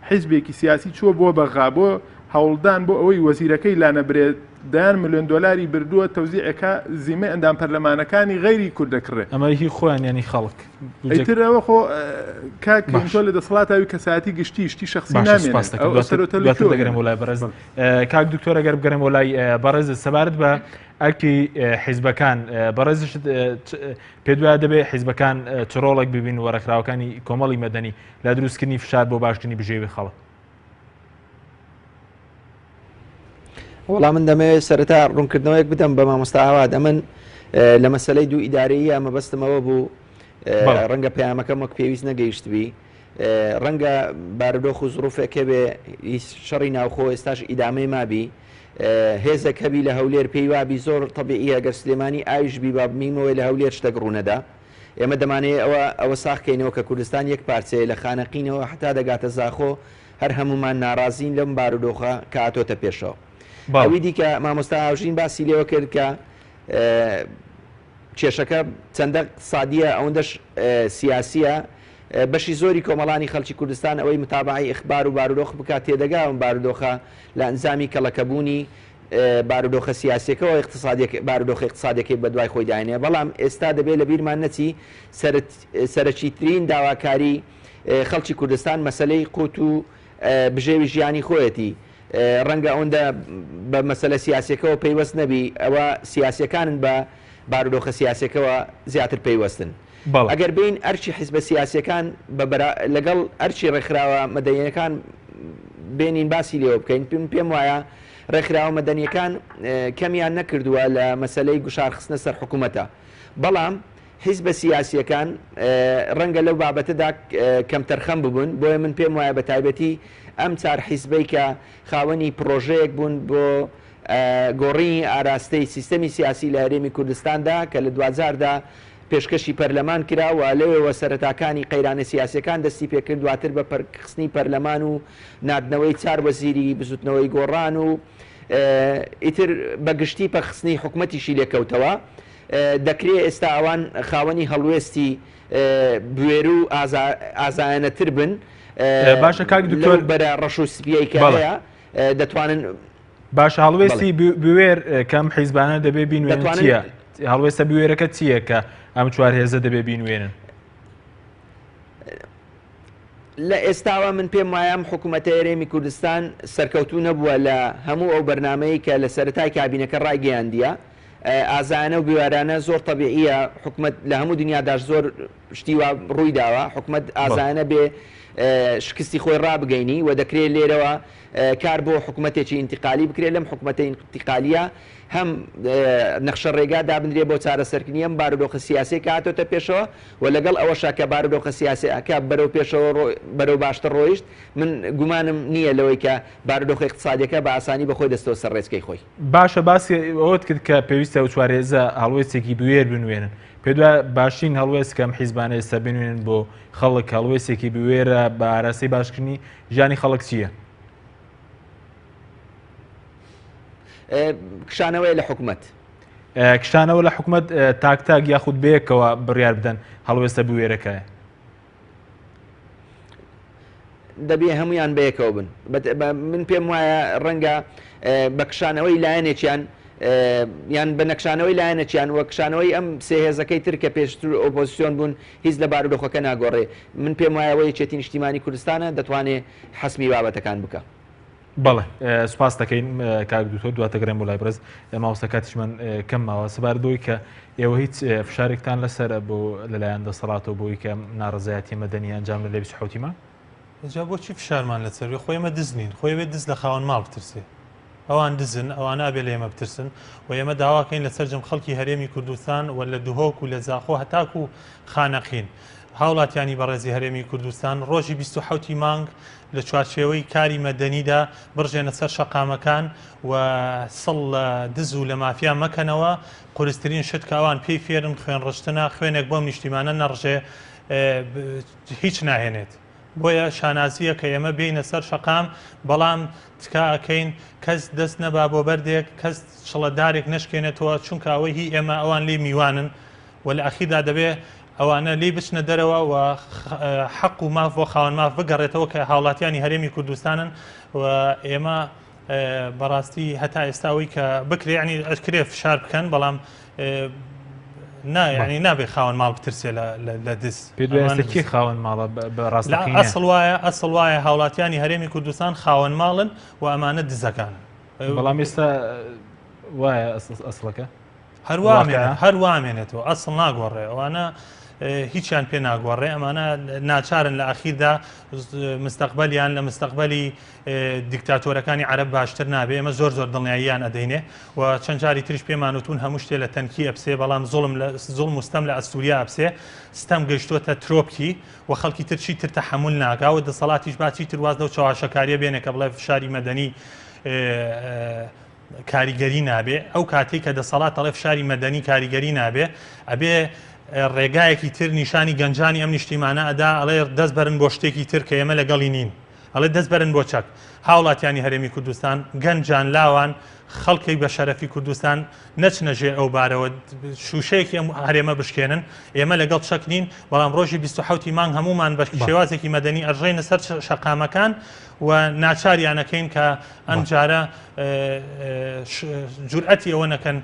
حیزبێکی سیاسی چووە بۆ بەغا بۆ هەوڵدان بۆ ئەوەی وەزیرەکەی لانەبرێت دایان ملیۆن دۆلاری بردووە تەوزیعەکە زیمە ئەندام پەرلەمانەکانی غەیری کورد دەکڕێ. ئەمە هی خۆیان ینی خەڵک ئەیترەوە خۆ کاکتۆ لە دەسەڵاتاوی کەساتی گشتی شخصی نامێنێتگەرم وڵای بەرز کاک دکتۆر ئەگەر بگەرم وڵای بەڕێز سەبارەت بە ئەرکی حیزبەکان بەڕێزش پێ دوایە دەبێت حیزبەکان چڕۆڵێک ببین وەرەکراوەکانی کۆمەڵی مەدەنی لە دروستکردنی فشار بۆ باشکردنی بژێوی خەڵک. وەڵام من دەمەوێت سەرەتا ڕوونکردنەوەیەک بدەم بە مامۆستا ئاواد. ئەمن لە مەسەلەی دوو ئیدارەیە ئەمە بەستمەوە بوو ڕەنگە پەیامەکەم وەک پێویست نەگەیشتبی ڕەنگە بارودۆخ و زروفێکە بێ شەڕی ناوخۆ ئێستاش ئیدامەی مابی هێزەکەبی لە هەولێر پێی وابی زۆر تەبیعی ئەگەر سلێمانی ئایشبی با بمینەوەی لە هەولێر شتە گڕوونەدا. ئێمە دەمانەیە ئەوە ساخکەینەوە کە کوردستان یەک پارچەیە لە خانەقینەوە حتا دەگاتە زاخۆ هەر هەمومان ناڕازین لەم بارودۆخە کە هاتۆتە پێشەوە. ئەوی دیکە مامۆستا هاوژین باسی لێوە کرد کە کێشەکە چەندە اقتصادیە ئەوەندەش سیاسیە بەشی زۆری کۆمەڵانی خەڵکی کوردستان ئەوەی متابعی ئیخبار و بارودۆخ بکات تێدەگا ئەم بارودۆخە لە ئەنجامی کەڵەکەبوونی بارودۆخە سیاسیەکەەوە بارودۆخی اقتصادەکەی بە دوای خۆی داینێ. بەڵام ئێستا دەبێت لە بیرمان نەچی سەرەکیترین داواکاری خەڵکی کوردستان مەسلەی قوت و بژێوی ژیانی خۆیەتی. ڕەنگە ئەوەندە بە مەسەلە سیاسەکەەوە پەیوەست نەبی ئەوە سیاسەکانن بە بارودۆخە سیاسەکەەوە زیاتر پەیوەستن. ئەگەر بین ئەرچی حیزبە سیاسەکان لەگەڵ ئەرچی ڕێکخراوە مەدەنیەکان بینین باسی لێوە بکەین پێم وایە ڕێکخراوە مەدەنیەکان کەمیان نەکردووە لە مەسەلەی گوشارخستنە سەر حکوومەتە. بەڵام حیزبە سیاسیەکان ڕەنگە لەو بابەتەدا کەم تەرخەم ببوون بۆیە من پێم وایە بە تایبەتی ئەم چار حیزبەی کە خاوەنی پرۆژەیەک بوون بۆ گۆڕینی ئاراستەی سیستەمی سیاسی لە هەرێمی کوردستاندا کە لە 2000دا پێشکەشی پەرلەمان کراوە لەوێەوە سەرەتاکانی قەیرانە سیاسەکان دەستی پێکرد دواتر بە پەرخستنی پەرلەمان و نردنەوەی چار وەزیری بزوتنەوەی گۆڕان و ئیتر بەگشتی پەخستنی حکوومەتیشی لێکەوتەوە دەکرێت ئێستا ئەوان خاوەنی هەڵوێستی بوێر و ئازایەنەتر بن باشە کاک دکتۆر بەرە ڕەش و سپیەی کە هەیە دەتوانن باش هەڵوێستی بوێر کەم حیزبانە دەبێ بینوێن چییە؟ هەڵوێستە بوێرەکە چییە کە ئەم چوار هێزە دەبێ بینوێنن؟ لە ئێستاوە من پێم وایە حکوومەتە هەرێمی کوردستان سەرکەوتوو نەبووە لە هەموو ئەو بەرنمەیە کە لە سەرەتای کابینەکە ڕایگەیاندیە ئازانە و بیوارانە زۆر تەبیعیە حکوومەت لە هەموو دنیادا زۆر شتی وا ڕووی داوە حکوومەت ئازانە بێ شکستی خۆی ڕابگەینی و دەکرێت لێرەوە کار بۆ حکوومەتێکی ئینتقالی بکرێت لەم حکوومەتە ئینتقالیە هەم نەخشە ڕێگا دابنرێ بۆ چارەسەرکردنی ئەم بارودۆخە سیاسی کە هاتۆتە پێشەوە و لەگەڵ ئەوەشا کە بارودۆخە سیاسیەکە بەرەو پێشەوە بەرەو باشتر ڕۆیشت من گومانم نییە لەوەی کە بارودۆخە اقتصادیەکە بە ئاسانی بەخۆی دەستەوە سەر ڕێزکەی خۆی باشە باسی ئەوت کرد کە پێویستە و چوارێزە هەڵوێستێکی بوێر بنوێنن پێ دوای باشین هەڵوێست کەم حیزبانە ئێستا بنوێنن بۆ خەڵک هەڵوێستێکی بوێرە بە ئاراسی باشکردنی ژیانی خەڵک چییە؟ کشانەوەی لە حکوومەت کشانەوە لە حکوومەت تاکتاک یاخود بەیەکەوە بڕیار بدەن هەڵوێستە بوێرەکەیە دەبێ هەمویان بەیەکەوە بن من پێم وایە ڕەنگە بە کشانەوەی لایەنێکیان یان بە نەکشانەوەی لایەنەکیان وە کشانەوەی ئەم سێهێزەکەی تر کە پێشتر ئۆپۆزیسیۆن بوون هیچ لە بارودۆخەکە ناگۆڕێ من پێم وایەوە یەکێتی نیشتیمانی کوردستانە دەتوانێت حەسمی بابەتەکان بکە بەڵێ سوپاس دەکەین کاک دوتۆ دواتەگرێن بۆ لای بەرز ماوەسە کاتیشمان کەم ماوە سەباردۆی کە ئێوە هیچ فشارێکتان لەسەر بۆ لەلایەن دەسەڵاتەوە بۆی کە ناڕزایەتی مەدەنی ئەنجام لە 2020 جا بۆچی فشارمان لەسەر خۆیمە دزنین خۆی بێت دز لە خاوەن ماڵ بترسێ ئەوان دزن ئەوان نابێ لە ئێمە بترسن و ئێمە داواکەین لە سەررجەم خەڵکی هەرێمی کوردستان و لە دوهۆک و لە زاخۆ هەتاکو و خانەقین هاوڵاتیانی بەڕێزی هەرێمی کوردستان ڕۆژی 27 مانگ لە چوارچێوەی کاری مەدەنیدا بڕژێنە سەر شەقامەکان و سەڵ دز و لە مافیا مەکەنەوە قورستترین شت کە ئەوان پێی فێرن خوێن ڕشتنە خوێنێک بۆم نیشتیمانە نەڕژێ هیچ ناهێنێت بۆیە شانازیە کە ئێمە بینە سەر شەقام بەڵام تکاکەین کەس دەست نەبا بۆ بەردێک کەس شڵەدارێک نشکێنێتەوە چونکە ئەوەی هی ئێمە ئەوان لێ میوانن و لە ئەخیدا دەبێ ئەوانە لی بچنە دەرەوە و حەق و ماف بۆ خاوەن ماف بگەڕێتەوە کە هاوڵاتیانی هەرێمی کوردستانن و ئێمە بەڕاستی هەتا ئێستاوی کە بکرێنی ئەکرێ فشار بکەن بەڵام ینی نابێ خاوەن ماڵ بترسێ لە دەست پێ خاوەن ماڵە بەڕاست ئەسڵ وایە هاوڵاتیانی هەرێمی کوردستان خاوەن ماڵن و ئەمانە دزەکان بەڵام ئێستا وایە ئەسڵەکە هەروامێنێتەوە ئەسڵ ناگۆڕێ ئەوانە هیچیان پێ ناگۆڕێ ئەمانە ناچارن لە ئاخیردا مستەقبەلیان لە مستەقبەلی دیکتاتۆرەکانی عەرەب باشتر نابێ ئێمە زۆر دڵنیاییان ئەدەینێ و چەند جاری تریش پێمانوتون هەموو شتێ لە تەنکی ئەبسێ بەڵام زوڵم مستەم لە ئەستوریا ئەبسێ ستەم گەیشتوتە ترۆپکی و خەڵکی ترچی تر تەحمل ناکاوە دەسەڵاتیش باچی تر واز لەو چاواشەکاریە بێنێ کە بڵێ فشاری مەدەنی کاریگەری نابێ ئەو کاتێک کە دەسەڵات دەڵێ فشاری مەدەنی کاریگەری نابێ ئەبێ ڕێگایەکی تر نیشانی گەنجانی ئەم نیشتیمانە ئەدا ئەڵێ دەست بەرن بۆ شتێکی تر کە ئێمە لەگەڵی نین ئەڵێ دەست بەرن بۆ چەک هاوڵاتیانی هەرێمی کوردستان گەنجان لاوان خەڵکی بە شەرەفی کوردستان نەچنەژێ ئەو بارەوە شوشەیەکی ئەم هەرێمە بشکێنن ئێمە لەگەڵ چەک نین بەڵام ڕۆژی 27 مانگ هەمومان بە شێوازێکی مەدەنی ئەژڕێنە سەر شەقامەکان و ناچاریانەکەین کە ئەم جارە جورئەتی ئەوە نەکەن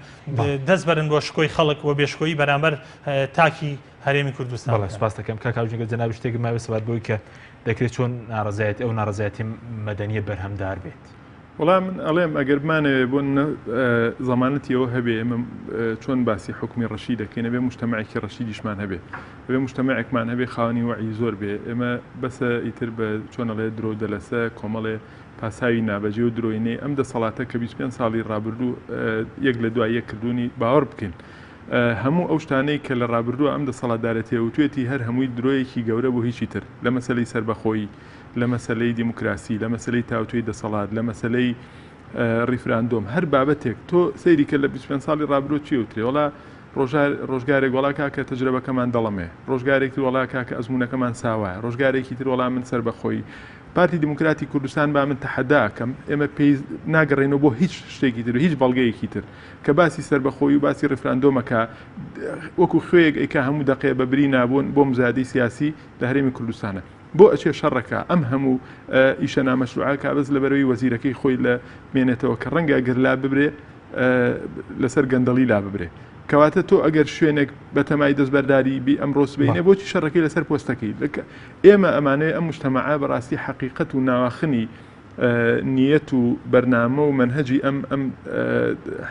دەست بەرن بۆ شکۆی خەڵک و بێشکۆیی بەرامبەر تاکی هەرێمی کوردستان سپاس دەکەم کە کاژنگە جەناب شتێک ماوە سەبات بۆی کە دەکرێت چۆن ناڕزایەت ئەو ناڕزایەتی مەدەنیە بەرهەمدار بێت وەڵام من ئەڵێم ئەگەرمانێ بۆ زەمانەتیەوە هەبێ ئێمە چۆن باسی حکومی ڕەشی دەکەین بێ مجتەمەعێکی ڕەشیدیشمان هەبێ بێ مجتەمەعێکمان هەبێ خاوەنی وەعی زۆر بێ ئێمە بەسە ئیتر بە چۆنەڵێ درۆ دەلەسە کۆمەڵێ پاساوی نابەجێ و درۆینێ ئەم دەسەڵاتە کە 25 ساڵی ڕابردوو یەک لە دوای یەک کردوونی باوەڕ بکەین هەموو ئەو شتانەی کە لە ڕابردووە ئەم دەسەڵاتدارەتێ و توێتی هەر هەمووی درۆیەکی گەورە بۆ هیچی تر لە مەسەلەی سەربەخۆیی لە مەسەلەی دیموکراسی لە مەسەلەی تاوتوی دەسەڵات لە مەسەلەی ریفراندۆم هەر بابەتێک تۆ سەیری کە لە 25 ساڵی ڕابردوو چی وترێ وڵا ڕۆژگارێک وڵا کاکە تەجربەکەمان دەڵەمێ ڕۆژگارێکی وڵا کاکە ئەزمونونەکەمان ساوایە ڕۆژگارێکی تر وەڵام من سەر بەخۆی پارتی دموکراتی کوردستان با من تەحەداکەم ئێمە پێی ناگەڕێنەوە بۆ هیچ شتێکی تر هیچ بەڵگەیەکی تر کە باسی سەربەخۆی و باسی ڕفراندۆمەکە وەکو خوێیەک ئەیکا هەموو دەقێ بەبری نابوون بۆ مزادی سیاسی لە هەرێمی کوردستانە بۆ ئەچێ شەڕەکە ئەم هەموو ئیشە نامەشروعەکە بەس لەبەرەوەی وەزیرەکەی خۆی لە مێنێتەوە کە ڕەنگە گرلا ببرێ لەسەر گەندەڵی لا ببرێ کەواتە تۆ ئەگەر شوێنێک بەتەمای دەستبەرداری بی ئەمڕۆس بینێ بۆچی شەڕەکەی لەسەر پۆستەکەی ئێمە ئەمانەیە ئەم مجتەمەعە بەڕاستی حەقیقەت و ناواخنی نیەت و بەرنامە و منهەجی ئەم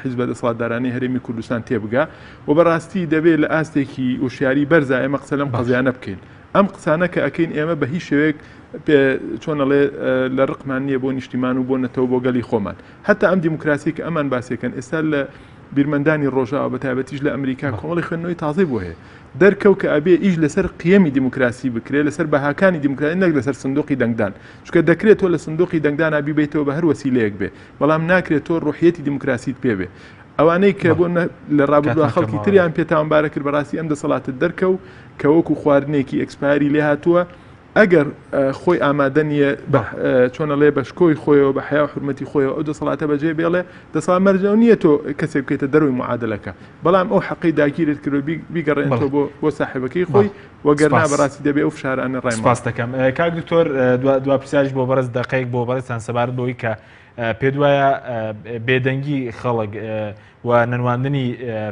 حیزبە دەسەڵاتدارانەی هەرێمی کوردستان تێبگا و بەڕاستی دەبێت لە ئاستێکی وشیاری بەرزە ئێمە قسە لەم قەزیانە بکەین ئەم قسانە کە ئەکەین ئێمە بە هیچ شێوەیەک چۆنەڵێ لە ڕقمان نییە بۆ نیشتیمان و بۆ نەتەوە بۆ گەلی خۆمان هەتا ئەم دیموکراسی کە ئەمان باسیەکەن ئێستا لە بیرمەندانی ڕۆژاوە بە تایبەتیش لە ئەمریکا کۆمەڵی خوێندنەوەی تازەی بۆ هەیە دەرکەوت کە ئەبێ ئیش لەسەر قیەمی دیموکراسی بکرێت لەسەر بەهاکانی دیموکراسی نەک لەسەر سندوقی دەنگدان چونکە دەکرێت تۆ لە سندوقی دەنگدان بیبیتەوە بە هەر وەسیلەیەک بێ بەڵام ناکرێت تۆ ڕوحیەتی دیموکراسیت پێبێ ئەوانەی کە بۆ لە ڕابردووە خەڵکی تریان پێتاوانبارە کرد بەڕاستی ئەم دەسەڵاتت دەرکەوت کە وەکو خواردنێکی ئەکسپاری لێ هاتووە ئەگەر خۆی ئامادە نیە چۆنەڵێ بەشکۆی خۆیەوە بە حیا و حرمەتی خۆیەوە ئەو دەسەڵاتە بەجێ بێڵێ دەسەڵات مەرجە نییە تۆ کەسێک بکەیتە دەروی معادلەکە بەڵام ئەو حەقی داگیرت کرد بیگەڕێنەوە بۆ ساحبەکەی خۆی وەگەرنا بەڕاستی دەبێ ئەو فشارانە ڕای سپاس دەکەم کاک دکتۆر دوا پرسیاریش بۆ بەرز دقەیەک بۆ بەرزتان سەبارەت بۆی کە پێ وایە بێدەنگی خەڵک و نەنواندنی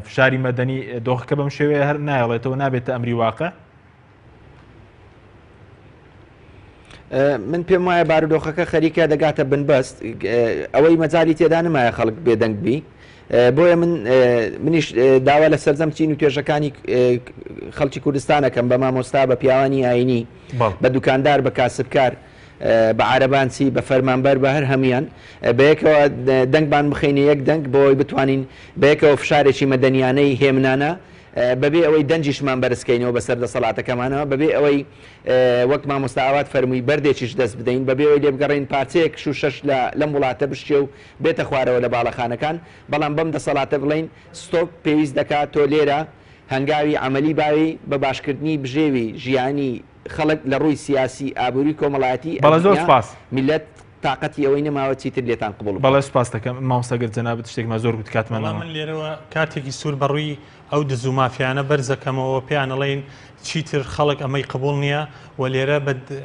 فشاری مەدەنی دۆخەکە بەم شێوەیە هەر نایڵێتەوە نابێتە ئەمری واقع من پێم وایە بارودۆخەکە خەریکە دەگاتە بنبەست ئەوەی مەجای تێدا نمایە خەڵک بێدەنگ بی بۆیە منیش داوا لە سەرجەم چین و توێژەکانی خەڵکی کوردستانەکەم بە مامۆستا بە پیاوانی ئاینی بە دوکاندار بە کاسبکار بە عارەبانسی بە فەرمانبەر بە هەر هەمویان بەیەکەوە دەنگبان بخەینە یەک دەنگ بۆی بتوانین بەیەکەوە فشارێکی مەدەنیانەی هێمنانە بەبێ ئەوەی دەنجیشمان بەرزکەینەوە بەسەر دەسەڵاتەکەمانەوە بەبێ ئەوەی وەک مامۆستاوات فەرمووی بەردێکیش دەست بدەین بەبێ ئەوەی لێبگەڕین پارچەیەک و شەش لەم وڵاتە بشتێ و بێتە خوارەوە لە باڵەخانەکان بەڵام بەم دەسەڵاتە بڵین ستۆپ پێویست دەکات تۆ لێرە هەنگاوی عملی باوی بە باشکردنی بژێوی ژیانی خەڵک لە ڕووی سیاسی ئابووری کۆمەڵایەتی میلەت تااقەتی ئەوەی نەماوە چیتر لێتان قبول بەڵێ سپاس دەکەم مامۆستاگەر جەنابەت شتێکمان زۆر گوت کاتمان من لێرەوە کاتێکی سوور بەڕووی ئەو دز و مافیانە بەرزەکەمەوە پێیانەڵێن چیتر خەڵک ئەمەی قبول نییە و لێرە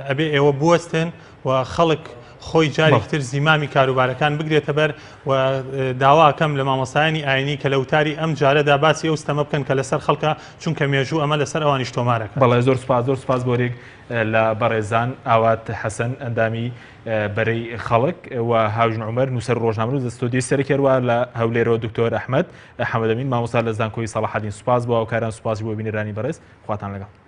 ئەبێ ئێوە بوەستن و خەڵک خۆی جارێکتر زیمامی کاروبارەکان بگرێتە بەر و داواکەم لە مامۆستایانی ئاینی کە لە وتاری ئەم جارەدا باسی ئەو ستەمە بکەن کە لەسەر خەڵکە چونکە مێژوو ئەمە لەسەر ئەوانیش تۆمارەکە بەڵێ زۆر سپاس بۆرێک لە بەڕێزان ئاوات حەسەن ئەندامی بەرەی خەڵک و هاوژن عومەر نووسەر ڕۆژنامە و دەستۆدی سەرکەوە لە هەولێرەوە دکتۆر ئەحمەد حەمەدەمین مامۆستا لە زانکۆی سەڵاحەدین سوپاس بۆ ئەو کاران سوپاسی بۆ بینێرانی بەڕێز خواتان لەگەڵ